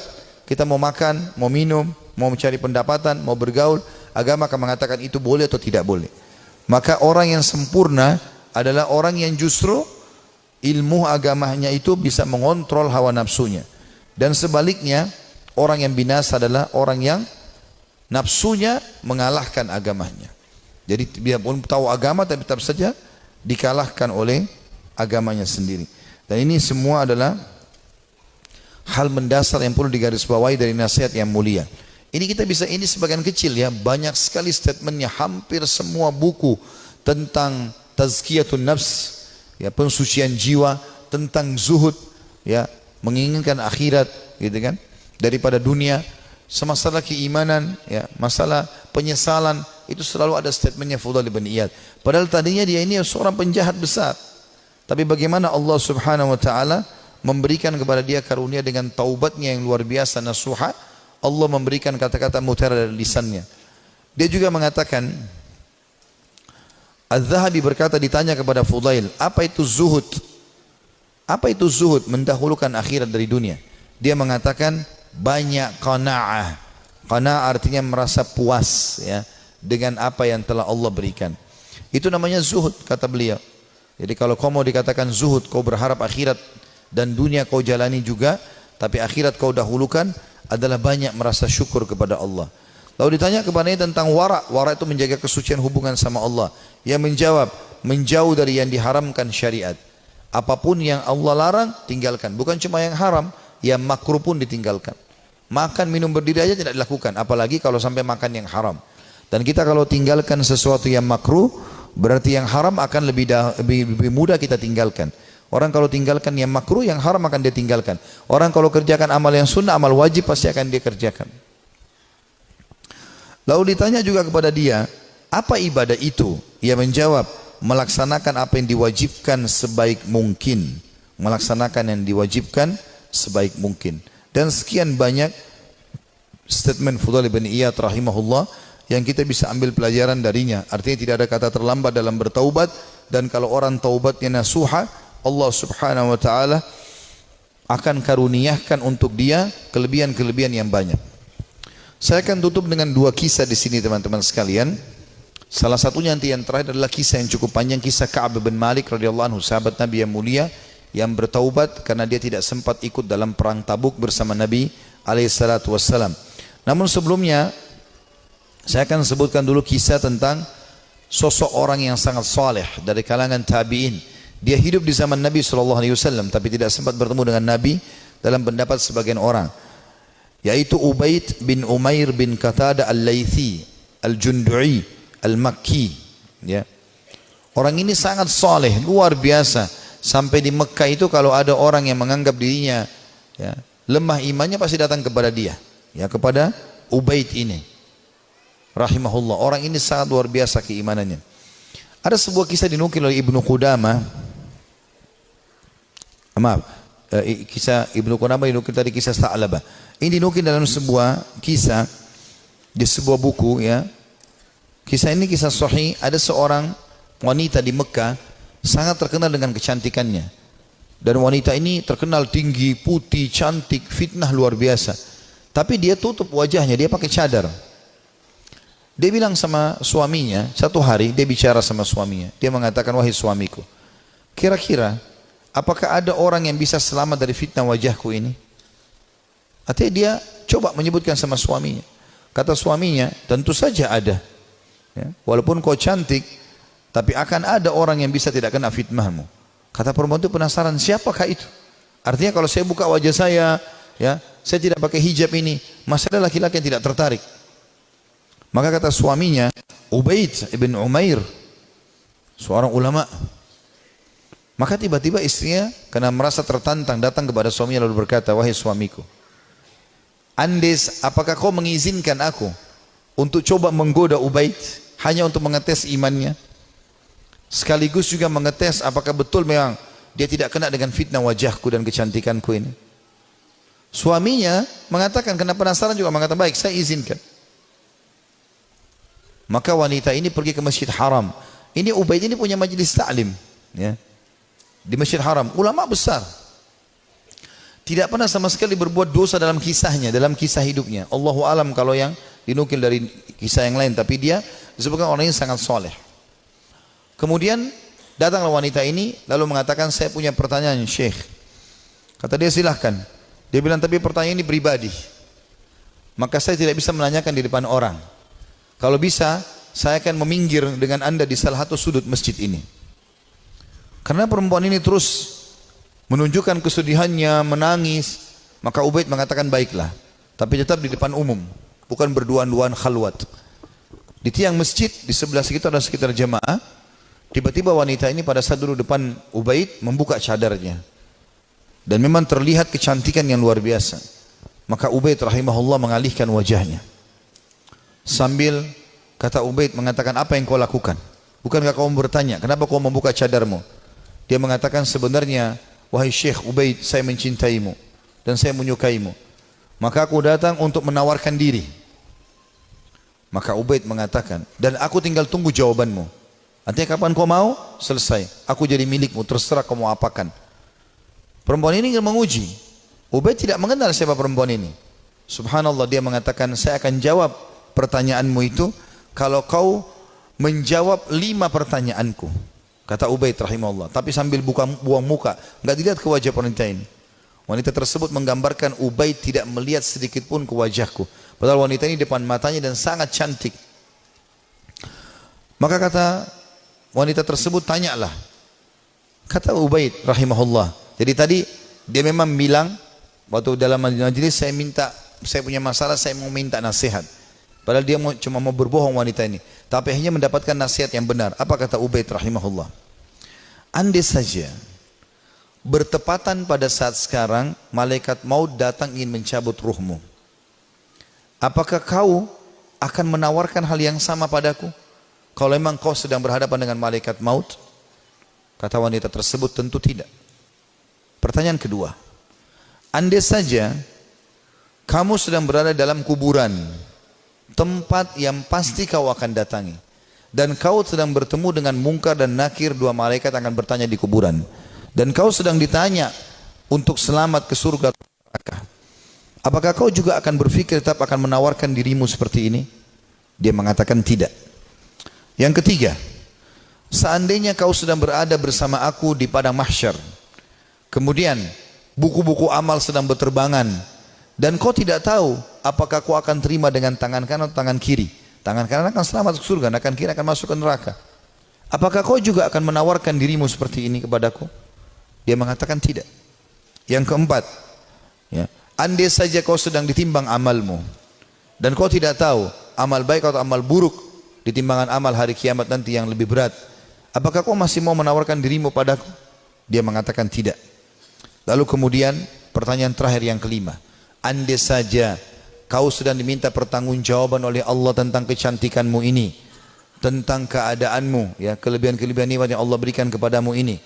Kita mau makan, mau minum, mau mencari pendapatan, mau bergaul, agama akan mengatakan itu boleh atau tidak boleh. Maka orang yang sempurna adalah orang yang justru ilmu agamanya itu bisa mengontrol hawa nafsunya. Dan sebaliknya, Orang yang binasa adalah orang yang nafsunya mengalahkan agamanya. Jadi dia pun tahu agama tapi tetap saja dikalahkan oleh agamanya sendiri. Dan ini semua adalah hal mendasar yang perlu digarisbawahi dari nasihat yang mulia. Ini kita bisa, ini sebagian kecil ya, banyak sekali statementnya, hampir semua buku tentang tazkiyatun nafs, ya, pensucian jiwa, tentang zuhud, ya, menginginkan akhirat, gitu kan, daripada dunia, semasalah keimanan, ya, masalah penyesalan, itu selalu ada statementnya Fudail bin Iyad. Padahal tadinya dia ini seorang penjahat besar, tapi bagaimana Allah Subhanahu Wa Taala memberikan kepada dia karunia dengan taubatnya yang luar biasa nasuha. Allah memberikan kata-kata mutiara dari lisannya. Dia juga mengatakan, Az-Zahabi berkata, ditanya kepada Fudail, apa itu zuhud? Apa itu zuhud? Mendahulukan akhirat dari dunia. Dia mengatakan banyak qanaah. Qanaah artinya merasa puas, ya, dengan apa yang telah Allah berikan. Itu namanya zuhud, kata beliau. Jadi kalau kau mau dikatakan zuhud, kau berharap akhirat dan dunia kau jalani juga, tapi akhirat kau dahulukan, adalah banyak merasa syukur kepada Allah. Lalu ditanya kepadanya tentang wara'. Wara' itu menjaga kesucian hubungan sama Allah. Ia menjawab, menjauh dari yang diharamkan syariat. Apapun yang Allah larang, tinggalkan. Bukan cuma yang haram, yang makruh pun ditinggalkan. Makan, minum, berdiri aja tidak dilakukan. Apalagi kalau sampai makan yang haram. Dan kita kalau tinggalkan sesuatu yang makruh, berarti yang haram akan lebih mudah kita tinggalkan. Orang kalau tinggalkan yang makruh, yang haram akan dia tinggalkan. Orang kalau kerjakan amal yang sunnah, amal wajib pasti akan dia kerjakan. Lalu ditanya juga kepada dia, apa ibadah itu? Ia menjawab, melaksanakan apa yang diwajibkan sebaik mungkin. Melaksanakan yang diwajibkan sebaik mungkin. Dan sekian banyak statement Fudail bin Iyad rahimahullah yang kita bisa ambil pelajaran darinya. Artinya tidak ada kata terlambat dalam bertaubat. Dan kalau orang taubatnya nasuha, Allah Subhanahu Wa Taala akan karuniakan untuk dia kelebihan-kelebihan yang banyak. Saya akan tutup dengan dua kisah di sini teman-teman sekalian. Salah satunya nanti yang terakhir adalah kisah yang cukup panjang, kisah Ka'ab bin Malik radhiyallahu anhu, sahabat Nabi yang mulia yang bertaubat karena dia tidak sempat ikut dalam perang Tabuk bersama Nabi alaihi salatu wassalam. Namun sebelumnya saya akan sebutkan dulu kisah tentang sosok orang yang sangat saleh dari kalangan tabi'in. Dia hidup di zaman Nabi SAW tapi tidak sempat bertemu dengan Nabi dalam pendapat sebagian orang, yaitu Ubaid bin Umair bin Qatadah al-Laythi al-Jundu'i al-Makki, ya. Orang ini sangat saleh, luar biasa. Sampai di Mekah itu kalau ada orang yang menganggap dirinya, ya, lemah imannya, pasti datang kepada dia, ya, kepada Ubaid ini rahimahullah. Orang ini sangat luar biasa keimanannya. Ada sebuah kisah dinukil oleh Ibnu Qudamah. Kisah Ibnu Qudamah dinukil tadi, kisah Tha'labah. Ini dinukil dalam sebuah kisah di sebuah buku, ya. Kisah ini kisah sahih. Ada seorang wanita di Mekah sangat terkenal dengan kecantikannya. Dan wanita ini terkenal tinggi, putih, cantik, fitnah luar biasa. Tapi dia tutup wajahnya, dia pakai cadar. Dia bilang sama suaminya, satu hari dia bicara sama suaminya. Dia mengatakan, wahai suamiku, kira-kira apakah ada orang yang bisa selamat dari fitnah wajahku ini? Artinya dia coba menyebutkan sama suaminya. Kata suaminya, tentu saja ada, ya, walaupun kau cantik, tapi akan ada orang yang bisa tidak kena fitnahmu. Kata perempuan itu penasaran, siapakah itu? Artinya kalau saya buka wajah saya, ya, saya tidak pakai hijab ini, masih ada laki-laki yang tidak tertarik. Maka kata suaminya, Ubaid ibn Umair, seorang ulama. Maka tiba-tiba istrinya karena merasa tertantang datang kepada suaminya lalu berkata, wahai suamiku, Andes, apakah kau mengizinkan aku untuk coba menggoda Ubaid hanya untuk mengetes imannya, sekaligus juga mengetes apakah betul memang dia tidak kena dengan fitnah wajahku dan kecantikanku ini? Suaminya mengatakan, karena penasaran juga mengatakan, baik, saya izinkan. Maka wanita ini pergi ke Masjid Haram. Ini Ubaid ini punya majlis ta'lim, ya, di Masjid Haram, ulama besar. Tidak pernah sama sekali berbuat dosa dalam kisahnya, dalam kisah hidupnya. Allahu alam kalau yang dinukil dari kisah yang lain, tapi dia disebutkan orang yang sangat soleh. Kemudian datanglah wanita ini lalu mengatakan, saya punya pertanyaan Syekh. Kata dia, silahkan. Dia bilang, tapi pertanyaan ini pribadi. maka saya tidak bisa menanyakan di depan orang. Kalau bisa, saya akan meminggir dengan anda di salah satu sudut masjid ini. Karena perempuan ini terus menunjukkan kesedihannya, menangis, maka Ubaid mengatakan baiklah, tapi tetap di depan umum, bukan berduaan-duaan khalwat. Di tiang masjid, di sebelah situ ada sekitar jemaah. Tiba-tiba wanita ini pada saat duduk depan Ubaid membuka cadarnya. Dan memang terlihat kecantikan yang luar biasa. Maka Ubaid rahimahullah mengalihkan wajahnya. Sambil kata Ubaid mengatakan, apa yang kau lakukan? Bukankah kau bertanya, kenapa kau membuka cadarmu? Dia mengatakan, sebenarnya wahai Syekh Ubaid, saya mencintaimu dan saya menyukaimu. Maka aku datang untuk menawarkan diri. Maka Ubaid mengatakan, dan aku tinggal tunggu jawabanmu. Artinya kapan kau mau? Selesai. Aku jadi milikmu, terserah kau mau apakan. Perempuan ini ingin menguji. Ubaid tidak mengenal siapa perempuan ini. Subhanallah, dia mengatakan, saya akan jawab pertanyaanmu itu kalau kau menjawab 5 pertanyaanku. Kata Ubaid rahimahullah. Tapi sambil buang muka, enggak dilihat ke wajah wanita ini. Wanita tersebut menggambarkan Ubaid tidak melihat sedikit pun ke wajahku. Padahal wanita ini depan matanya dan sangat cantik. Maka kata wanita tersebut, tanyalah. Kata Ubaid rahimahullah. Jadi tadi dia memang bilang, waktu dalam majelis saya punya masalah, saya mau minta nasihat. Padahal dia cuma mau berbohong wanita ini. Tapi hanya mendapatkan nasihat yang benar. Apa kata Ubaid rahimahullah? Andai saja bertepatan pada saat sekarang malaikat maut datang ingin mencabut ruhmu, apakah kau akan menawarkan hal yang sama padaku? Kalau memang kau sedang berhadapan dengan malaikat maut? Kata wanita tersebut, tentu tidak. Pertanyaan kedua, andai saja kamu sedang berada dalam kuburan, tempat yang pasti kau akan datangi, dan kau sedang bertemu dengan Munkar dan Nakir, 2 malaikat akan bertanya di kuburan, dan kau sedang ditanya untuk selamat ke surga atau neraka, apakah kau juga akan berpikir tetap akan menawarkan dirimu seperti ini? Dia mengatakan tidak. Yang ketiga, seandainya kau sedang berada bersama aku di padang mahsyar, kemudian buku-buku amal sedang berterbangan, dan kau tidak tahu apakah kau akan terima dengan tangan kanan atau tangan kiri. Tangan kanan akan selamat ke surga, tangan kiri akan masuk ke neraka. Apakah kau juga akan menawarkan dirimu seperti ini kepadaku? Dia mengatakan tidak. Yang keempat, ya, andai saja kau sedang ditimbang amalmu, dan kau tidak tahu amal baik atau amal buruk di timbangan amal hari kiamat nanti yang lebih berat, apakah kau masih mau menawarkan dirimu padaku? Dia mengatakan tidak. Lalu kemudian pertanyaan terakhir yang kelima, andai saja kau sedang diminta pertanggungjawaban oleh Allah tentang kecantikanmu ini, tentang keadaanmu, ya, kelebihan-kelebihan nikmat yang Allah berikan kepadamu ini,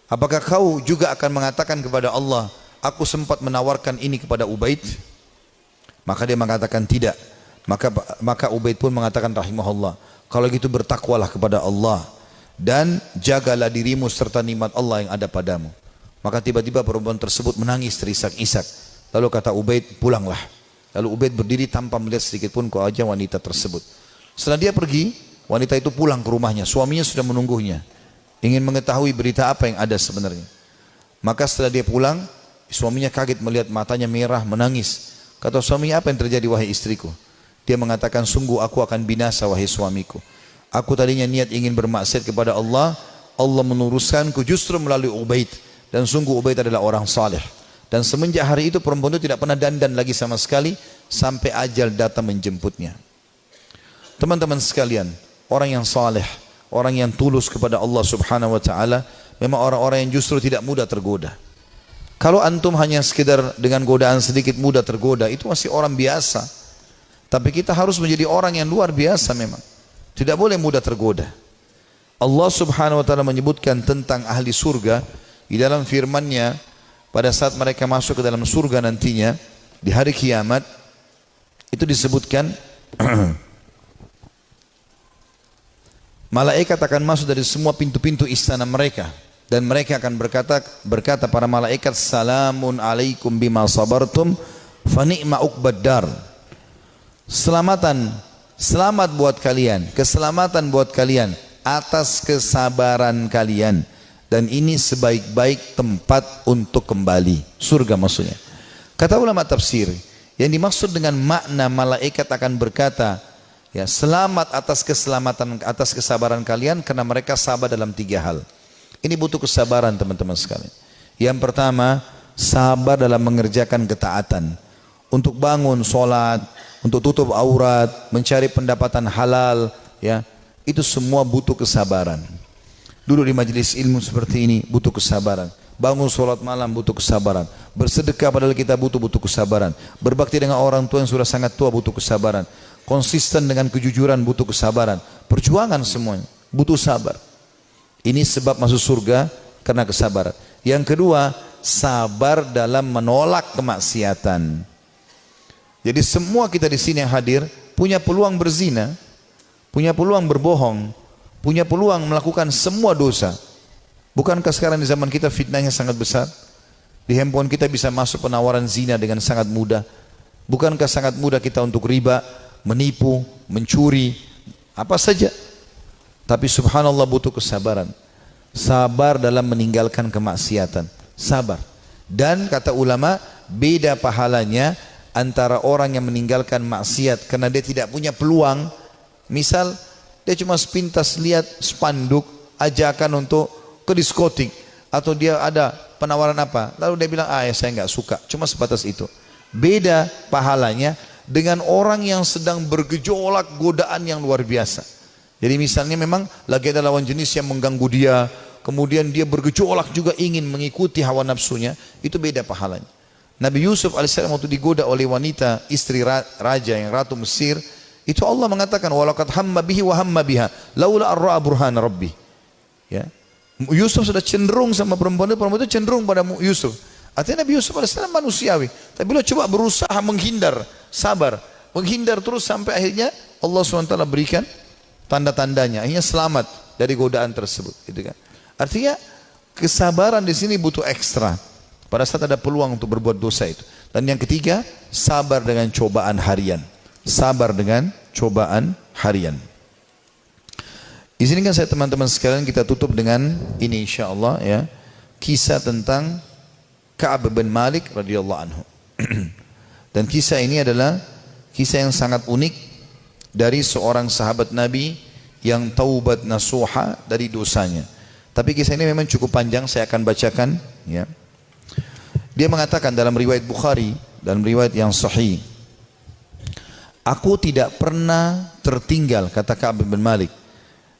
apakah kau juga akan mengatakan kepada Allah, aku sempat menawarkan ini kepada Ubaid? Maka dia mengatakan tidak. Maka Ubaid pun mengatakan rahimahullah, kalau gitu bertakwalah kepada Allah dan jagalah dirimu serta nikmat Allah yang ada padamu. Maka tiba-tiba perempuan tersebut menangis terisak-isak. Lalu kata Ubaid, pulanglah. Lalu Ubaid berdiri tanpa melihat sedikit pun ke wajah wanita tersebut. Setelah dia pergi, wanita itu pulang ke rumahnya. Suaminya sudah menunggunya, ingin mengetahui berita apa yang ada sebenarnya. Maka setelah dia pulang, suaminya kaget melihat matanya merah, menangis. Kata suaminya, apa yang terjadi wahai istriku? Dia mengatakan, sungguh aku akan binasa wahai suamiku. Aku tadinya niat ingin bermaksiat kepada Allah, Allah meluruskanku justru melalui Ubaid. Dan sungguh Ubaid adalah orang saleh. Dan semenjak hari itu perempuan itu tidak pernah dandan lagi sama sekali sampai ajal datang menjemputnya. Teman-teman sekalian, orang yang saleh, orang yang tulus kepada Allah Subhanahu wa taala, memang orang-orang yang justru tidak mudah tergoda. Kalau antum hanya sekedar dengan godaan sedikit mudah tergoda, itu masih orang biasa. Tapi kita harus menjadi orang yang luar biasa memang. Tidak boleh mudah tergoda. Allah Subhanahu wa taala menyebutkan tentang ahli surga di dalam firman-Nya pada saat mereka masuk ke dalam surga nantinya di hari kiamat, itu disebutkan malaikat akan masuk dari semua pintu-pintu istana mereka, dan mereka akan berkata para malaikat, salamun alaikum bima sabartum fa ni'ma uqbad dar. Selamat buat kalian, keselamatan buat kalian atas kesabaran kalian, dan ini sebaik-baik tempat untuk kembali, surga maksudnya. Kata ulama tafsir, Yang dimaksud dengan makna malaikat akan berkata, ya, selamat atas keselamatan, atas kesabaran kalian karena mereka sabar dalam 3 hal. Ini butuh kesabaran teman-teman sekalian. Yang pertama, sabar dalam mengerjakan ketaatan. Untuk bangun sholat, untuk tutup aurat, mencari pendapatan halal, ya, itu semua butuh kesabaran. Duduk di majelis ilmu seperti ini butuh kesabaran. Bangun sholat malam butuh kesabaran. Bersedekah padahal kita butuh kesabaran. Berbakti dengan orang tua yang sudah sangat tua butuh kesabaran. Konsisten dengan kejujuran butuh kesabaran. Perjuangan semuanya butuh sabar. Ini sebab masuk surga karena kesabaran. Yang kedua, sabar dalam menolak kemaksiatan. Jadi semua kita di sini yang hadir punya peluang berzina, punya peluang berbohong, punya peluang melakukan semua dosa. Bukankah sekarang di zaman kita fitnahnya sangat besar? Di handphone kita bisa masuk penawaran zina dengan sangat mudah. Bukankah sangat mudah kita untuk riba, menipu, mencuri, apa saja. Tapi subhanallah butuh kesabaran. Sabar dalam meninggalkan kemaksiatan. Sabar. Dan kata ulama, beda pahalanya antara orang yang meninggalkan maksiat karena dia tidak punya peluang. Misal dia cuma sepintas lihat spanduk ajakan untuk ke diskotik, atau dia ada penawaran apa, lalu dia bilang ya saya nggak suka, cuma sebatas itu. Beda pahalanya dengan orang yang sedang bergejolak godaan yang luar biasa. Jadi misalnya memang lagi ada lawan jenis yang mengganggu dia, kemudian dia bergejolak juga ingin mengikuti hawa nafsunya, itu beda pahalanya. Nabi Yusuf alaihissalam waktu digoda oleh wanita istri raja yang ratu Mesir, itu Allah mengatakan walaqad hamma bihi wa hamma biha laula ar-ra'a burhana rabbi. Ya. Yusuf sudah cenderung sama perempuan itu cenderung pada Yusuf. Artinya Nabi Yusuf alaihissalam manusiawi, tapi beliau coba berusaha menghindar, sabar, menghindar terus sampai akhirnya Allah SWT berikan tanda-tandanya, akhirnya selamat dari godaan tersebut, gitu kan. Artinya kesabaran di sini butuh ekstra pada saat ada peluang untuk berbuat dosa itu. Dan yang ketiga, sabar dengan cobaan harian. Sabar dengan cobaan harian. Izinkan saya teman-teman sekalian kita tutup dengan ini insyaallah ya, kisah tentang Ka'ab bin Malik radhiyallahu anhu. Dan kisah ini adalah kisah yang sangat unik dari seorang sahabat Nabi yang taubat nasuha dari dosanya. Tapi kisah ini memang cukup panjang, saya akan bacakan ya. Dia mengatakan dalam riwayat Bukhari, dalam riwayat yang sahih, aku tidak pernah tertinggal, kata Ka'ab bin Malik,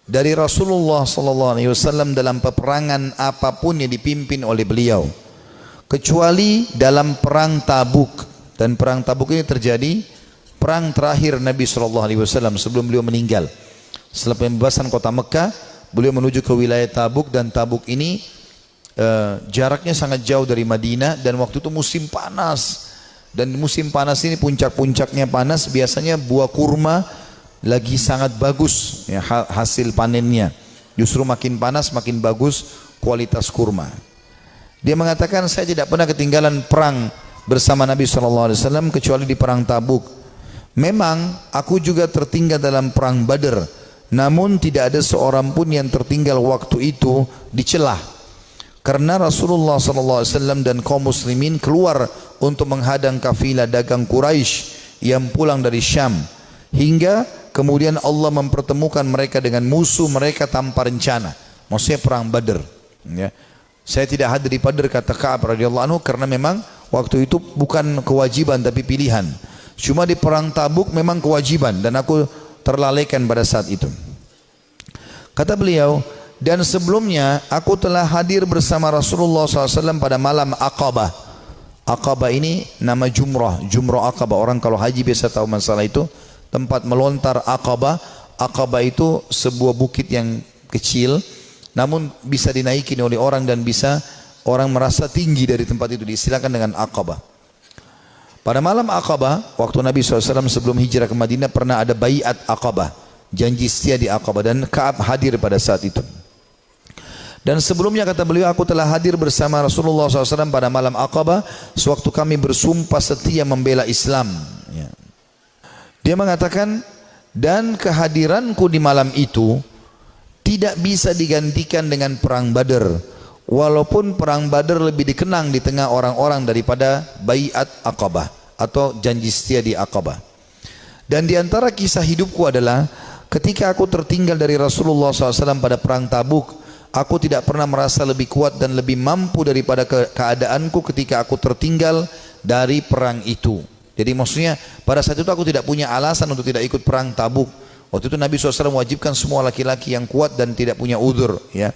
dari Rasulullah SAW dalam peperangan apapun yang dipimpin oleh beliau, kecuali dalam perang Tabuk. Dan perang Tabuk ini terjadi perang terakhir Nabi SAW sebelum beliau meninggal. Setelah pembebasan kota Mekah, beliau menuju ke wilayah Tabuk, dan Tabuk ini jaraknya sangat jauh dari Madinah, dan waktu itu musim panas. Dan musim panas ini puncak-puncaknya panas, biasanya buah kurma lagi sangat bagus ya, hasil panennya. Justru makin panas makin bagus kualitas kurma. Dia mengatakan saya tidak pernah ketinggalan perang bersama Nabi SAW kecuali di perang Tabuk. Memang aku juga tertinggal dalam perang Badr, namun tidak ada seorang pun yang tertinggal waktu itu dicelah. Karena Rasulullah SAW dan kaum muslimin keluar untuk menghadang kafilah dagang Quraisy yang pulang dari Syam, hingga kemudian Allah mempertemukan mereka dengan musuh mereka tanpa rencana. Maksudnya perang Badr ya. Saya tidak hadir di Badr, kata Ka'ab radhiyallahu anhu, karena memang waktu itu bukan kewajiban tapi pilihan. Cuma di perang Tabuk memang kewajiban, dan aku terlalaikan pada saat itu. Kata beliau, dan sebelumnya aku telah hadir bersama Rasulullah SAW pada malam Aqabah. Aqabah ini nama Jumrah, Jumrah Aqabah. Orang kalau haji biasa tahu masalah itu. Tempat melontar Aqabah. Aqabah itu sebuah bukit yang kecil, namun bisa dinaiki oleh orang dan bisa orang merasa tinggi dari tempat itu, diistilahkan dengan Aqabah. Pada malam Aqabah, waktu Nabi SAW sebelum hijrah ke Madinah, pernah ada baiat Aqabah, janji setia di Aqabah, dan Ka'ab hadir pada saat itu. Dan sebelumnya, kata beliau, aku telah hadir bersama Rasulullah SAW pada malam Aqabah sewaktu kami bersumpah setia membela Islam ya. Dia mengatakan, dan kehadiranku di malam itu tidak bisa digantikan dengan perang Badr, walaupun perang Badr lebih dikenang di tengah orang-orang daripada baiat Aqabah. atau janji setia di Aqabah. Dan di antara kisah hidupku adalah ketika aku tertinggal dari Rasulullah SAW pada perang Tabuk, aku tidak pernah merasa lebih kuat dan lebih mampu daripada keadaanku ketika aku tertinggal dari perang itu. Jadi maksudnya pada saat itu aku tidak punya alasan untuk tidak ikut perang Tabuk. Waktu itu Nabi SAW mewajibkan semua laki-laki yang kuat dan tidak punya udzur, ya.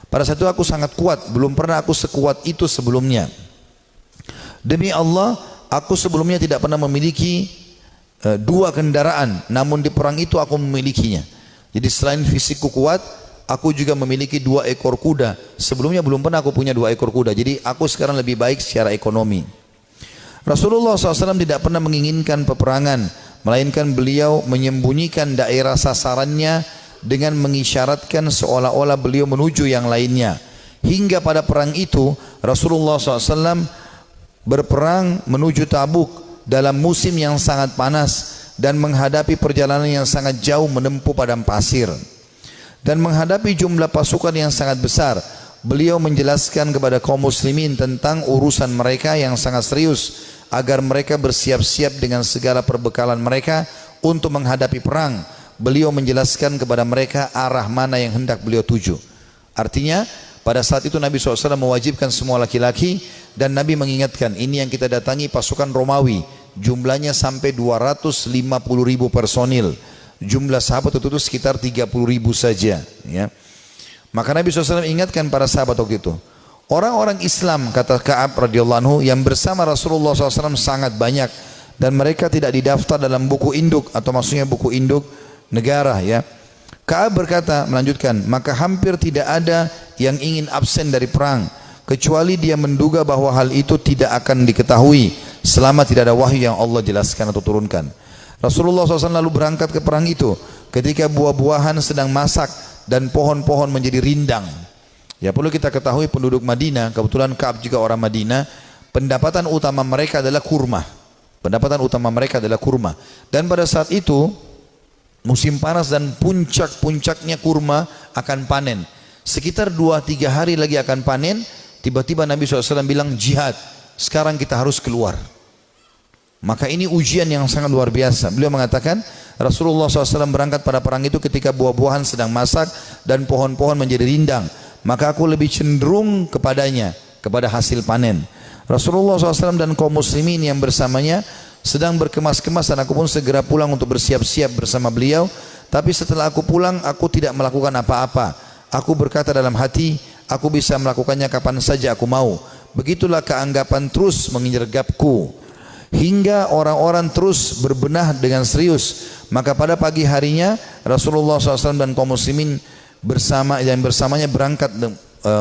Pada saat itu aku sangat kuat, belum pernah aku sekuat itu sebelumnya. Demi Allah, aku sebelumnya tidak pernah memiliki dua kendaraan, namun di perang itu aku memilikinya. Jadi selain fisikku kuat, aku juga memiliki 2 ekor kuda. Sebelumnya belum pernah aku punya 2 ekor kuda. Jadi aku sekarang lebih baik secara ekonomi. Rasulullah SAW tidak pernah menginginkan peperangan, melainkan beliau menyembunyikan daerah sasarannya dengan mengisyaratkan seolah-olah beliau menuju yang lainnya. Hingga pada perang itu Rasulullah SAW berperang menuju Tabuk dalam musim yang sangat panas dan menghadapi perjalanan yang sangat jauh menempuh padang pasir. Dan menghadapi jumlah pasukan yang sangat besar, beliau menjelaskan kepada kaum muslimin tentang urusan mereka yang sangat serius, agar mereka bersiap-siap dengan segala perbekalan mereka untuk menghadapi perang. Beliau menjelaskan kepada mereka arah mana yang hendak beliau tuju. Artinya pada saat itu Nabi SAW mewajibkan semua laki-laki, dan Nabi mengingatkan, ini yang kita datangi pasukan Romawi, jumlahnya sampai 250.000 personil. Jumlah sahabat itu sekitar 30.000 saja, ya. Maka Nabi SAW ingatkan para sahabat waktu itu, orang-orang Islam, kata Ka'ab radhiyallahu anhu, yang bersama Rasulullah SAW sangat banyak, dan mereka tidak didaftar dalam buku induk, atau maksudnya buku induk negara, ya. Ka'ab berkata, melanjutkan, maka hampir tidak ada yang ingin absen dari perang, kecuali dia menduga bahwa hal itu tidak akan diketahui selama tidak ada wahyu yang Allah jelaskan atau turunkan. Rasulullah SAW lalu berangkat ke perang itu ketika buah-buahan sedang masak dan pohon-pohon menjadi rindang. Ya, perlu kita ketahui penduduk Madinah, kebetulan Ka'ab juga orang Madinah, pendapatan utama mereka adalah kurma. Pendapatan utama mereka adalah kurma. Dan pada saat itu musim panas dan puncak-puncaknya kurma akan panen. Sekitar 2-3 hari lagi akan panen. Tiba-tiba Nabi SAW bilang, jihad, sekarang kita harus keluar. Maka ini ujian yang sangat luar biasa. Beliau mengatakan, Rasulullah SAW berangkat pada perang itu ketika buah-buahan sedang masak dan pohon-pohon menjadi rindang. Maka aku lebih cenderung kepadanya, kepada hasil panen. Rasulullah SAW dan kaum muslimin yang bersamanya sedang berkemas-kemas, dan aku pun segera pulang untuk bersiap-siap bersama beliau. Tapi setelah aku pulang, aku tidak melakukan apa-apa. Aku berkata dalam hati, aku bisa melakukannya kapan saja aku mau. Begitulah keanggapan terus menyergapku, hingga orang-orang terus berbenah dengan serius. Maka pada pagi harinya Rasulullah SAW dan kaum muslimin bersamanya berangkat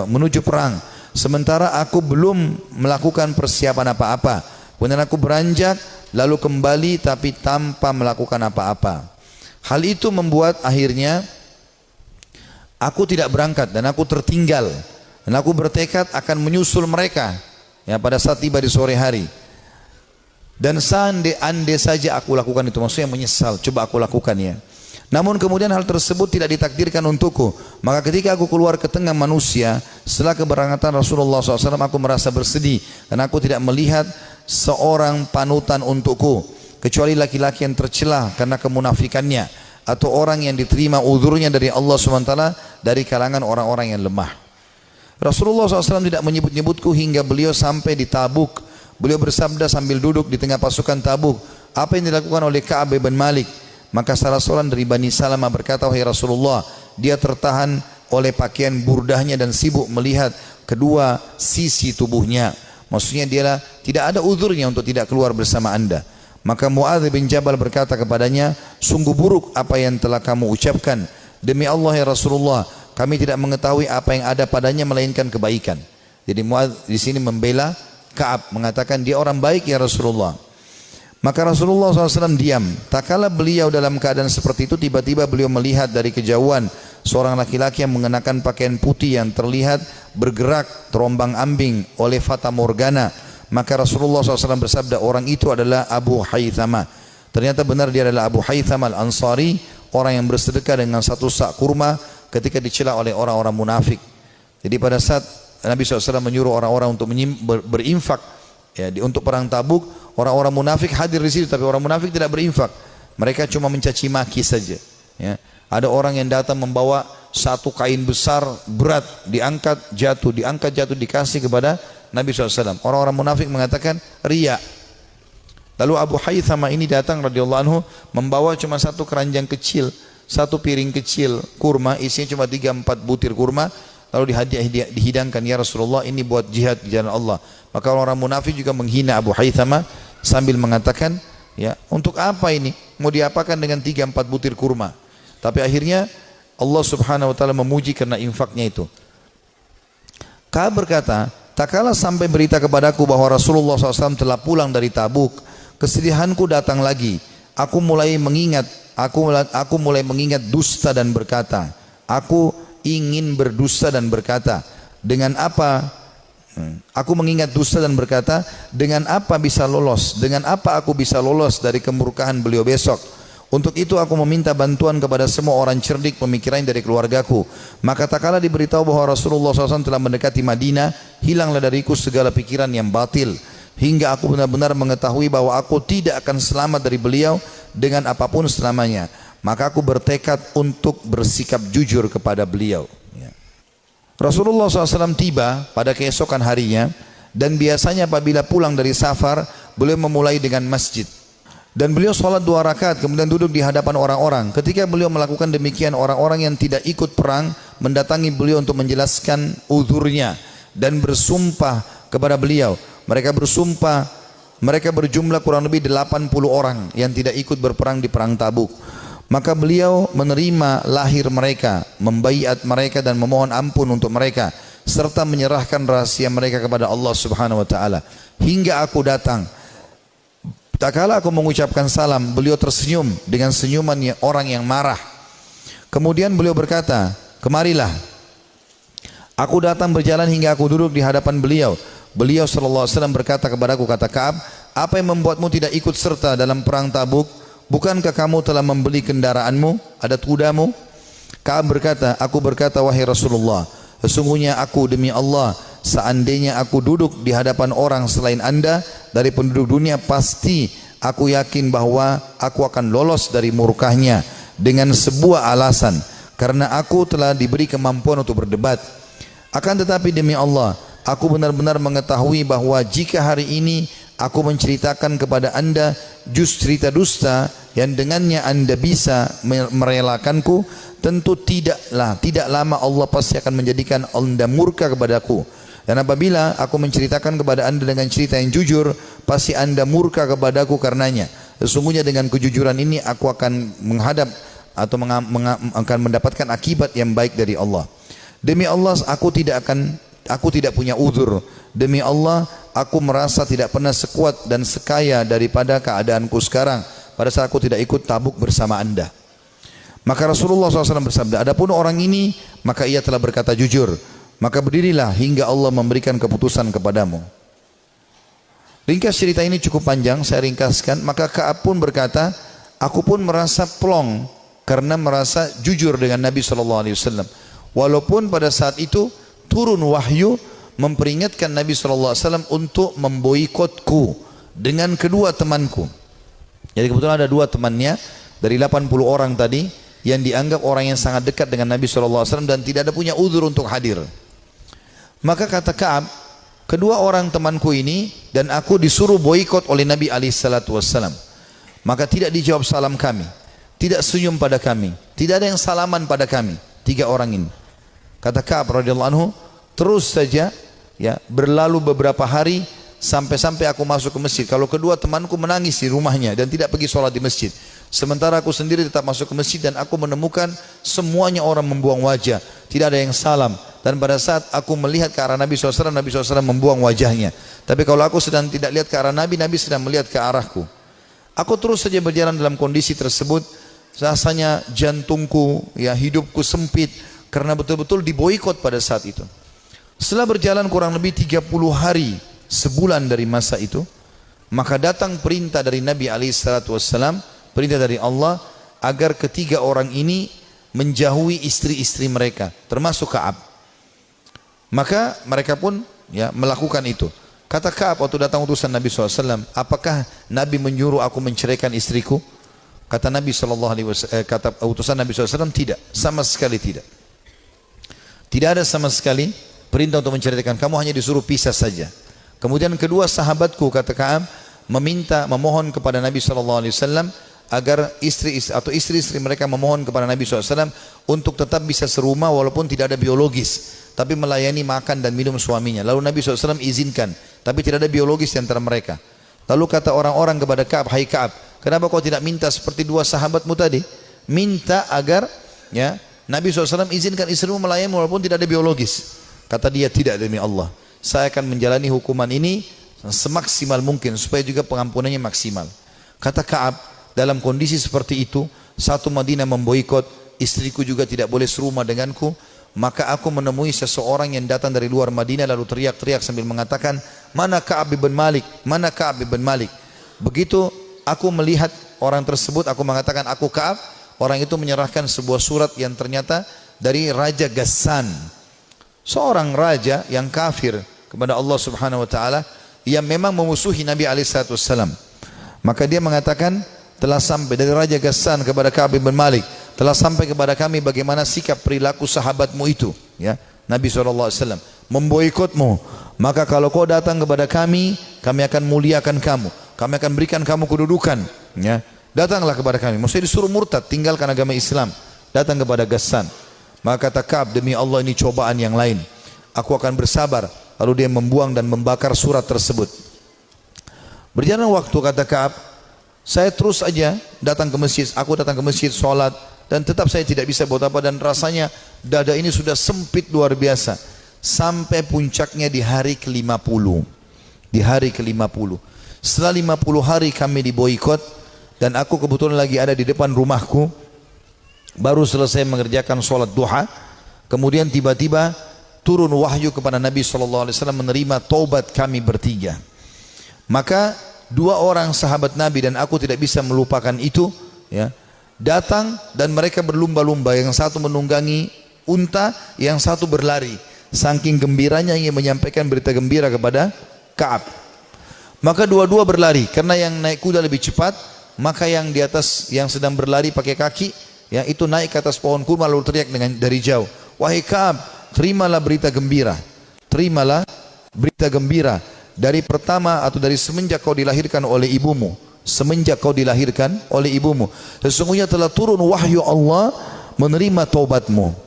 menuju perang. Sementara aku belum melakukan persiapan apa-apa. Kemudian aku beranjak lalu kembali, tapi tanpa melakukan apa-apa. Hal itu membuat akhirnya aku tidak berangkat dan aku tertinggal, dan aku bertekad akan menyusul mereka, ya, pada saat tiba di sore hari. Dan seandainya saja aku lakukan itu, maksudnya menyesal, coba aku lakukan, ya. Namun kemudian hal tersebut tidak ditakdirkan untukku. Maka ketika aku keluar ke tengah manusia setelah keberangkatan Rasulullah SAW, aku merasa bersedih dan aku tidak melihat seorang panutan untukku kecuali laki-laki yang tercela karena kemunafikannya, atau orang yang diterima uzurnya dari Allah SWT dari kalangan orang-orang yang lemah. Rasulullah SAW tidak menyebut-nyebutku hingga beliau sampai di Tabuk. Beliau bersabda sambil duduk di tengah pasukan Tabuk, apa yang dilakukan oleh Ka'ab bin Malik? Maka salah seorang dari Bani Salamah berkata, wahai Rasulullah, dia tertahan oleh pakaian burdahnya dan sibuk melihat kedua sisi tubuhnya. Maksudnya dia tidak ada uzurnya untuk tidak keluar bersama anda. Maka Mu'adz bin Jabal berkata kepadanya, sungguh buruk apa yang telah kamu ucapkan. Demi Allah ya Rasulullah, kami tidak mengetahui apa yang ada padanya melainkan kebaikan. Jadi Mu'adz di sini membela Ka'ab, mengatakan dia orang baik ya Rasulullah. Maka Rasulullah SAW diam. Tak kala beliau dalam keadaan seperti itu, tiba-tiba beliau melihat dari kejauhan seorang laki-laki yang mengenakan pakaian putih yang terlihat bergerak terombang ambing oleh fata morgana. Maka Rasulullah SAW bersabda, orang itu adalah Abu Haythamah. Ternyata benar dia adalah Abu Haythamah Al-Ansari, orang yang bersedekah dengan satu sak kurma ketika dicela oleh orang-orang munafik. Jadi pada saat Nabi SAW menyuruh orang-orang untuk berinfak, ya, untuk perang Tabuk, Orang-orang munafik hadir di situ, tapi orang munafik tidak berinfak. Mereka cuma mencaci maki saja. Ya. Ada orang yang datang membawa satu kain besar berat, diangkat jatuh, dikasih kepada Nabi SAW. Orang-orang munafik mengatakan riya. Lalu Abu Haythama ini datang radhiyallahu anhu membawa cuma satu keranjang kecil, satu piring kecil kurma, isinya cuma 3-4 butir kurma. Lalu dihidangkan, ya Rasulullah, ini buat jihad di jalan Allah. Maka orang-orang munafik juga menghina Abu Haythama sambil mengatakan, ya, untuk apa ini? Mau diapakan dengan 3-4 butir kurma? Tapi akhirnya Allah Subhanahu wa taala memuji karena infaknya itu. Ka'ab berkata, tak kalah sampai berita kepadaku bahwa Rasulullah SAW telah pulang dari Tabuk, kesedihanku datang lagi. Aku mulai mengingat dusta dan berkata, aku ingin berdusta dan berkata, dengan apa? Aku mengingat dusta dan berkata, dengan apa bisa lolos? Dengan apa aku bisa lolos dari kemurkaan beliau besok? Untuk itu aku meminta bantuan kepada semua orang cerdik pemikiran dari keluargaku. Maka tak kala diberitahu bahwa Rasulullah SAW telah mendekati Madinah, hilanglah dariku segala pikiran yang batil, hingga aku benar-benar mengetahui bahwa aku tidak akan selamat dari beliau dengan apapun selamanya. Maka aku bertekad untuk bersikap jujur kepada beliau. Rasulullah SAW tiba pada keesokan harinya, dan biasanya apabila pulang dari safar, beliau memulai dengan masjid. Dan beliau sholat 2 rakaat, kemudian duduk di hadapan orang-orang. Ketika beliau melakukan demikian, orang-orang yang tidak ikut perang mendatangi beliau untuk menjelaskan uzurnya dan bersumpah kepada beliau. Mereka bersumpah, mereka berjumlah kurang lebih 80 orang yang tidak ikut berperang di perang Tabuk. Maka beliau menerima lahir mereka, membaiat mereka dan memohon ampun untuk mereka, serta menyerahkan rahasia mereka kepada Allah Subhanahu wa taala. Hingga aku datang, tak kala aku mengucapkan salam, beliau tersenyum dengan senyuman orang yang marah. Kemudian beliau berkata, kemarilah. Aku datang berjalan hingga aku duduk di hadapan beliau. Beliau sallallahu alaihi wasallam berkata kepadaku, kata Ka'ab, apa yang membuatmu tidak ikut serta dalam perang Tabuk? Bukankah kamu telah membeli kendaraanmu, ada kudamu? Ka'ab berkata, aku berkata, wahai Rasulullah, sesungguhnya aku demi Allah, seandainya aku duduk di hadapan orang selain anda dari penduduk dunia, pasti aku yakin bahwa aku akan lolos dari murkahnya dengan sebuah alasan, karena aku telah diberi kemampuan untuk berdebat. Akan tetapi demi Allah, aku benar-benar mengetahui bahwa jika hari ini aku menceritakan kepada anda juz cerita dusta yang dengannya anda bisa merelakanku, tentu tidak lama Allah pasti akan menjadikan anda murka kepadaku. Dan apabila aku menceritakan kepada anda dengan cerita yang jujur, pasti anda murka kepadaku karenanya. Sesungguhnya dengan kejujuran ini aku akan menghadap atau akan mendapatkan akibat yang baik dari Allah. Demi Allah aku tidak punya uzur. Demi Allah aku merasa tidak pernah sekuat dan sekaya daripada keadaanku sekarang pada saat aku tidak ikut Tabuk bersama anda. Maka Rasulullah SAW bersabda, adapun orang ini maka ia telah berkata jujur, maka berdirilah hingga Allah memberikan keputusan kepadamu. Ringkas cerita ini cukup panjang, saya ringkaskan. Maka Ka'ab pun berkata, aku pun merasa plong karena merasa jujur dengan Nabi SAW. Walaupun pada saat itu turun wahyu memperingatkan Nabi SAW untuk memboikotku dengan kedua temanku. Jadi kebetulan ada 2 temannya dari 80 orang tadi yang dianggap orang yang sangat dekat dengan Nabi SAW dan tidak ada punya uzur untuk hadir. Maka kata Ka'ab, kedua orang temanku ini dan aku disuruh boikot oleh Nabi SAW. Maka tidak dijawab salam kami, tidak senyum pada kami, tidak ada yang salaman pada kami, 3 orang ini. Kata Ka'ab radhiyallahu anhu, terus saja ya berlalu beberapa hari sampai aku masuk ke masjid. Kalau kedua temanku menangis di rumahnya dan tidak pergi sholat di masjid, sementara aku sendiri tetap masuk ke masjid dan aku menemukan semuanya orang membuang wajah, tidak ada yang salam. Dan pada saat aku melihat ke arah Nabi SAW, Nabi SAW membuang wajahnya. Tapi kalau aku sedang tidak lihat ke arah Nabi, Nabi sedang melihat ke arahku. Aku terus saja berjalan dalam kondisi tersebut. Rasanya jantungku, ya hidupku sempit karena betul-betul diboikot pada saat itu. Setelah berjalan kurang lebih 30 hari, sebulan dari masa itu, maka datang perintah dari Nabi SAW, perintah dari Allah agar ketiga orang ini menjauhi istri-istri mereka, termasuk Ka'ab. Maka mereka pun ya melakukan itu. Kata Ka'ab waktu datang utusan Nabi SAW, apakah Nabi menyuruh aku menceraikan istriku? Kata Nabi SAW, kata utusan Nabi SAW, tidak, sama sekali tidak. Tidak ada sama sekali perintah untuk menceraikan, kamu hanya disuruh pisah saja. Kemudian kedua sahabatku, kata Ka'ab, memohon kepada Nabi SAW agar istri-istri mereka memohon kepada Nabi SAW untuk tetap bisa serumah walaupun tidak ada biologis, tapi melayani makan dan minum suaminya. Lalu Nabi SAW izinkan, tapi tidak ada biologis di antara mereka. Lalu kata orang-orang kepada Ka'ab, hai Ka'ab, kenapa kau tidak minta seperti dua sahabatmu tadi? Minta agar ya Nabi SAW izinkan istrimu melayani walaupun tidak ada biologis. Kata dia, tidak, demi Allah, saya akan menjalani hukuman ini semaksimal mungkin supaya juga pengampunannya maksimal. Kata Ka'ab, dalam kondisi seperti itu, satu Madinah memboikot, istriku juga tidak boleh serumah denganku, maka aku menemui seseorang yang datang dari luar Madinah lalu teriak-teriak sambil mengatakan, mana Ka'ab bin Malik, mana Ka'ab bin Malik. Begitu aku melihat orang tersebut, aku mengatakan aku Ka'ab. Orang itu menyerahkan sebuah surat yang ternyata dari Raja Ghassan, seorang raja yang kafir kepada Allah Subhanahu Wa Taala, yang memang memusuhi Nabi SAW. Maka dia mengatakan, telah sampai dari Raja Ghassan kepada Ka'ab bin Malik, telah sampai kepada kami bagaimana sikap perilaku sahabatmu itu, ya Nabi SAW memboikotmu. Maka kalau kau datang kepada kami akan muliakan kamu, kami akan berikan kamu kedudukan, ya datanglah kepada kami. Maksudnya disuruh murtad, tinggalkan agama Islam, datang kepada Ghassan. Maka kata Ka'ab, demi Allah ini cobaan yang lain, aku akan bersabar. Lalu dia membuang dan membakar surat tersebut. Berjalan waktu, kata Ka'ab, saya terus saja datang ke masjid, aku datang ke masjid sholat, dan tetap saya tidak bisa buat apa, dan rasanya dada ini sudah sempit luar biasa. Sampai puncaknya di hari ke-50. Di hari ke-50. Setelah 50 hari kami diboikot, dan aku kebetulan lagi ada di depan rumahku, baru selesai mengerjakan sholat duha, kemudian tiba-tiba turun wahyu kepada Nabi SAW menerima taubat kami bertiga. Maka dua orang sahabat Nabi dan aku tidak bisa melupakan itu, ya, datang dan mereka berlumba-lumba, yang satu menunggangi unta, yang satu berlari, saking gembiranya ingin menyampaikan berita gembira kepada Ka'ab. Maka dua-dua berlari, karena yang naik kuda lebih cepat, maka yang di atas yang sedang berlari pakai kaki, ya itu naik ke atas pohon kurma lalu teriak dari jauh, wahai Ka'ab, terimalah berita gembira, terimalah berita gembira. Dari pertama atau dari semenjak kau dilahirkan oleh ibumu, semenjak kau dilahirkan oleh ibumu, sesungguhnya telah turun wahyu Allah menerima taubatmu.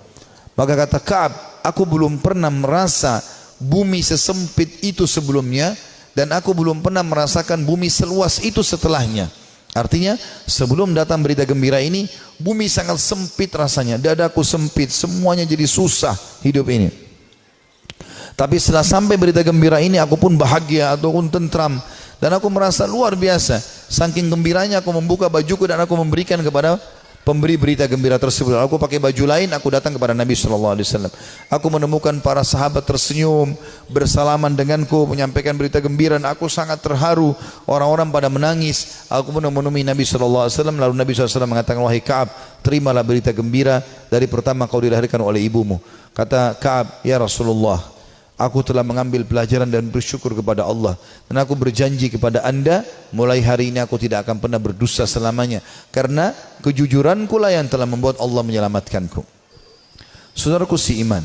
Maka kata Ka'ab, aku belum pernah merasa bumi sesempit itu sebelumnya, dan aku belum pernah merasakan bumi seluas itu setelahnya. Artinya sebelum datang berita gembira ini, bumi sangat sempit rasanya, dadaku sempit, semuanya jadi susah hidup ini. Tapi setelah sampai berita gembira ini, aku pun bahagia ataupun tentram, dan aku merasa luar biasa. Saking gembiranya aku membuka bajuku dan aku memberikan kepada pemberi berita gembira tersebut. Aku pakai baju lain, aku datang kepada Nabi SAW. Aku menemukan para sahabat tersenyum, bersalaman denganku, menyampaikan berita gembira, dan aku sangat terharu. Orang-orang pada menangis. Aku pun menemui Nabi SAW. Lalu Nabi SAW mengatakan, wahai Ka'ab, terimalah berita gembira dari pertama kau dilahirkan oleh ibumu. Kata Ka'ab, ya Rasulullah, aku telah mengambil pelajaran dan bersyukur kepada Allah, dan aku berjanji kepada anda, mulai hari ini aku tidak akan pernah berdusta selamanya, karena kejujuranku lah yang telah membuat Allah menyelamatkanku. Saudaraku si iman,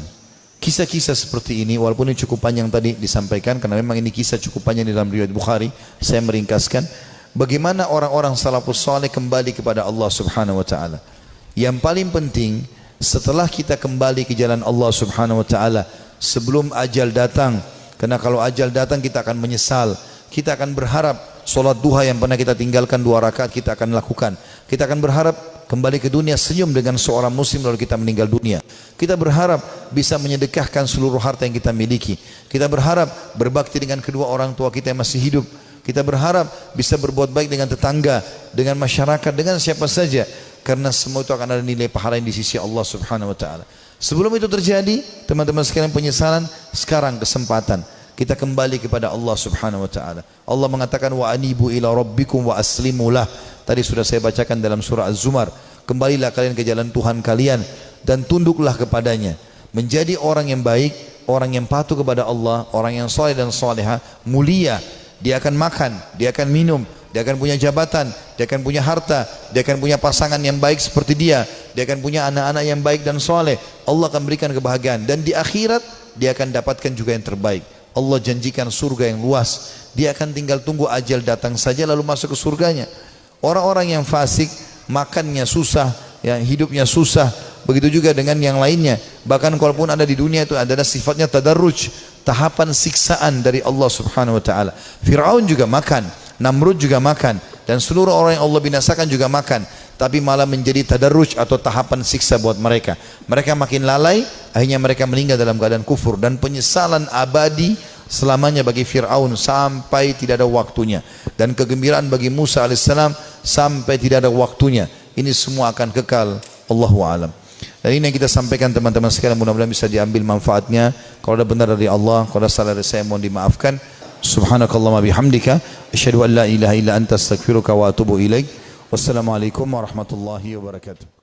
kisah-kisah seperti ini, walaupun ini cukup panjang tadi disampaikan, karena memang ini kisah cukup panjang di dalam riwayat Bukhari, saya meringkaskan bagaimana orang-orang salafus saleh kembali kepada Allah Subhanahu Wa Taala. Yang paling penting, setelah kita kembali ke jalan Allah Subhanahu Wa Taala, sebelum ajal datang, karena kalau ajal datang kita akan menyesal. Kita akan berharap solat duha yang pernah kita tinggalkan 2 rakaat kita akan lakukan. Kita akan berharap kembali ke dunia senyum dengan seorang muslim lalu kita meninggal dunia. Kita berharap bisa menyedekahkan seluruh harta yang kita miliki. Kita berharap berbakti dengan kedua orang tua kita yang masih hidup. Kita berharap bisa berbuat baik dengan tetangga, dengan masyarakat, dengan siapa saja, karena semua itu akan ada nilai pahala yang di sisi Allah Subhanahu Wa Taala. Sebelum itu terjadi, teman-teman sekalian, penyesalan, sekarang kesempatan kita kembali kepada Allah Subhanahu Wa Taala. Allah mengatakan, wa anibu ila rabbikum wa aslimulah. Tadi sudah saya bacakan dalam surah Az-Zumar. Kembalilah kalian ke jalan Tuhan kalian dan tunduklah kepadanya. Menjadi orang yang baik orang yang patuh kepada Allah, orang yang soleh dan soleha, mulia. Dia akan makan, dia akan minum, dia akan punya jabatan, dia akan punya harta, dia akan punya pasangan yang baik seperti dia akan punya anak-anak yang baik dan soleh. Allah akan berikan kebahagiaan, dan di akhirat dia akan dapatkan juga yang terbaik. Allah janjikan surga yang luas. Dia akan tinggal tunggu ajal datang saja lalu masuk ke surganya. Orang-orang yang fasik, makannya susah, ya, hidupnya susah. Begitu juga dengan yang lainnya. Bahkan kalaupun ada di dunia itu adalah sifatnya tadarruj, tahapan siksaan dari Allah Subhanahu wa taala. Firaun juga makan, Namrud juga makan, dan seluruh orang yang Allah binasakan juga makan, tapi malah menjadi tadarruj atau tahapan siksa buat mereka. Mereka makin lalai, akhirnya mereka meninggal dalam keadaan kufur, dan penyesalan abadi selamanya bagi Fir'aun sampai tidak ada waktunya, dan kegembiraan bagi Musa alaihissalam sampai tidak ada waktunya. Ini semua akan kekal. Allahu a'lam. Dan ini yang kita sampaikan teman-teman sekalian, mudah-mudahan bisa diambil manfaatnya. Kalau ada benar dari Allah, kalau ada salah dari saya mohon dimaafkan. Subhanakallahumma bihamdika asyhadu an la ilaha illa anta astaghfiruka wa atubu ilaik. Wassalamualaikum warahmatullahi wabarakatuh.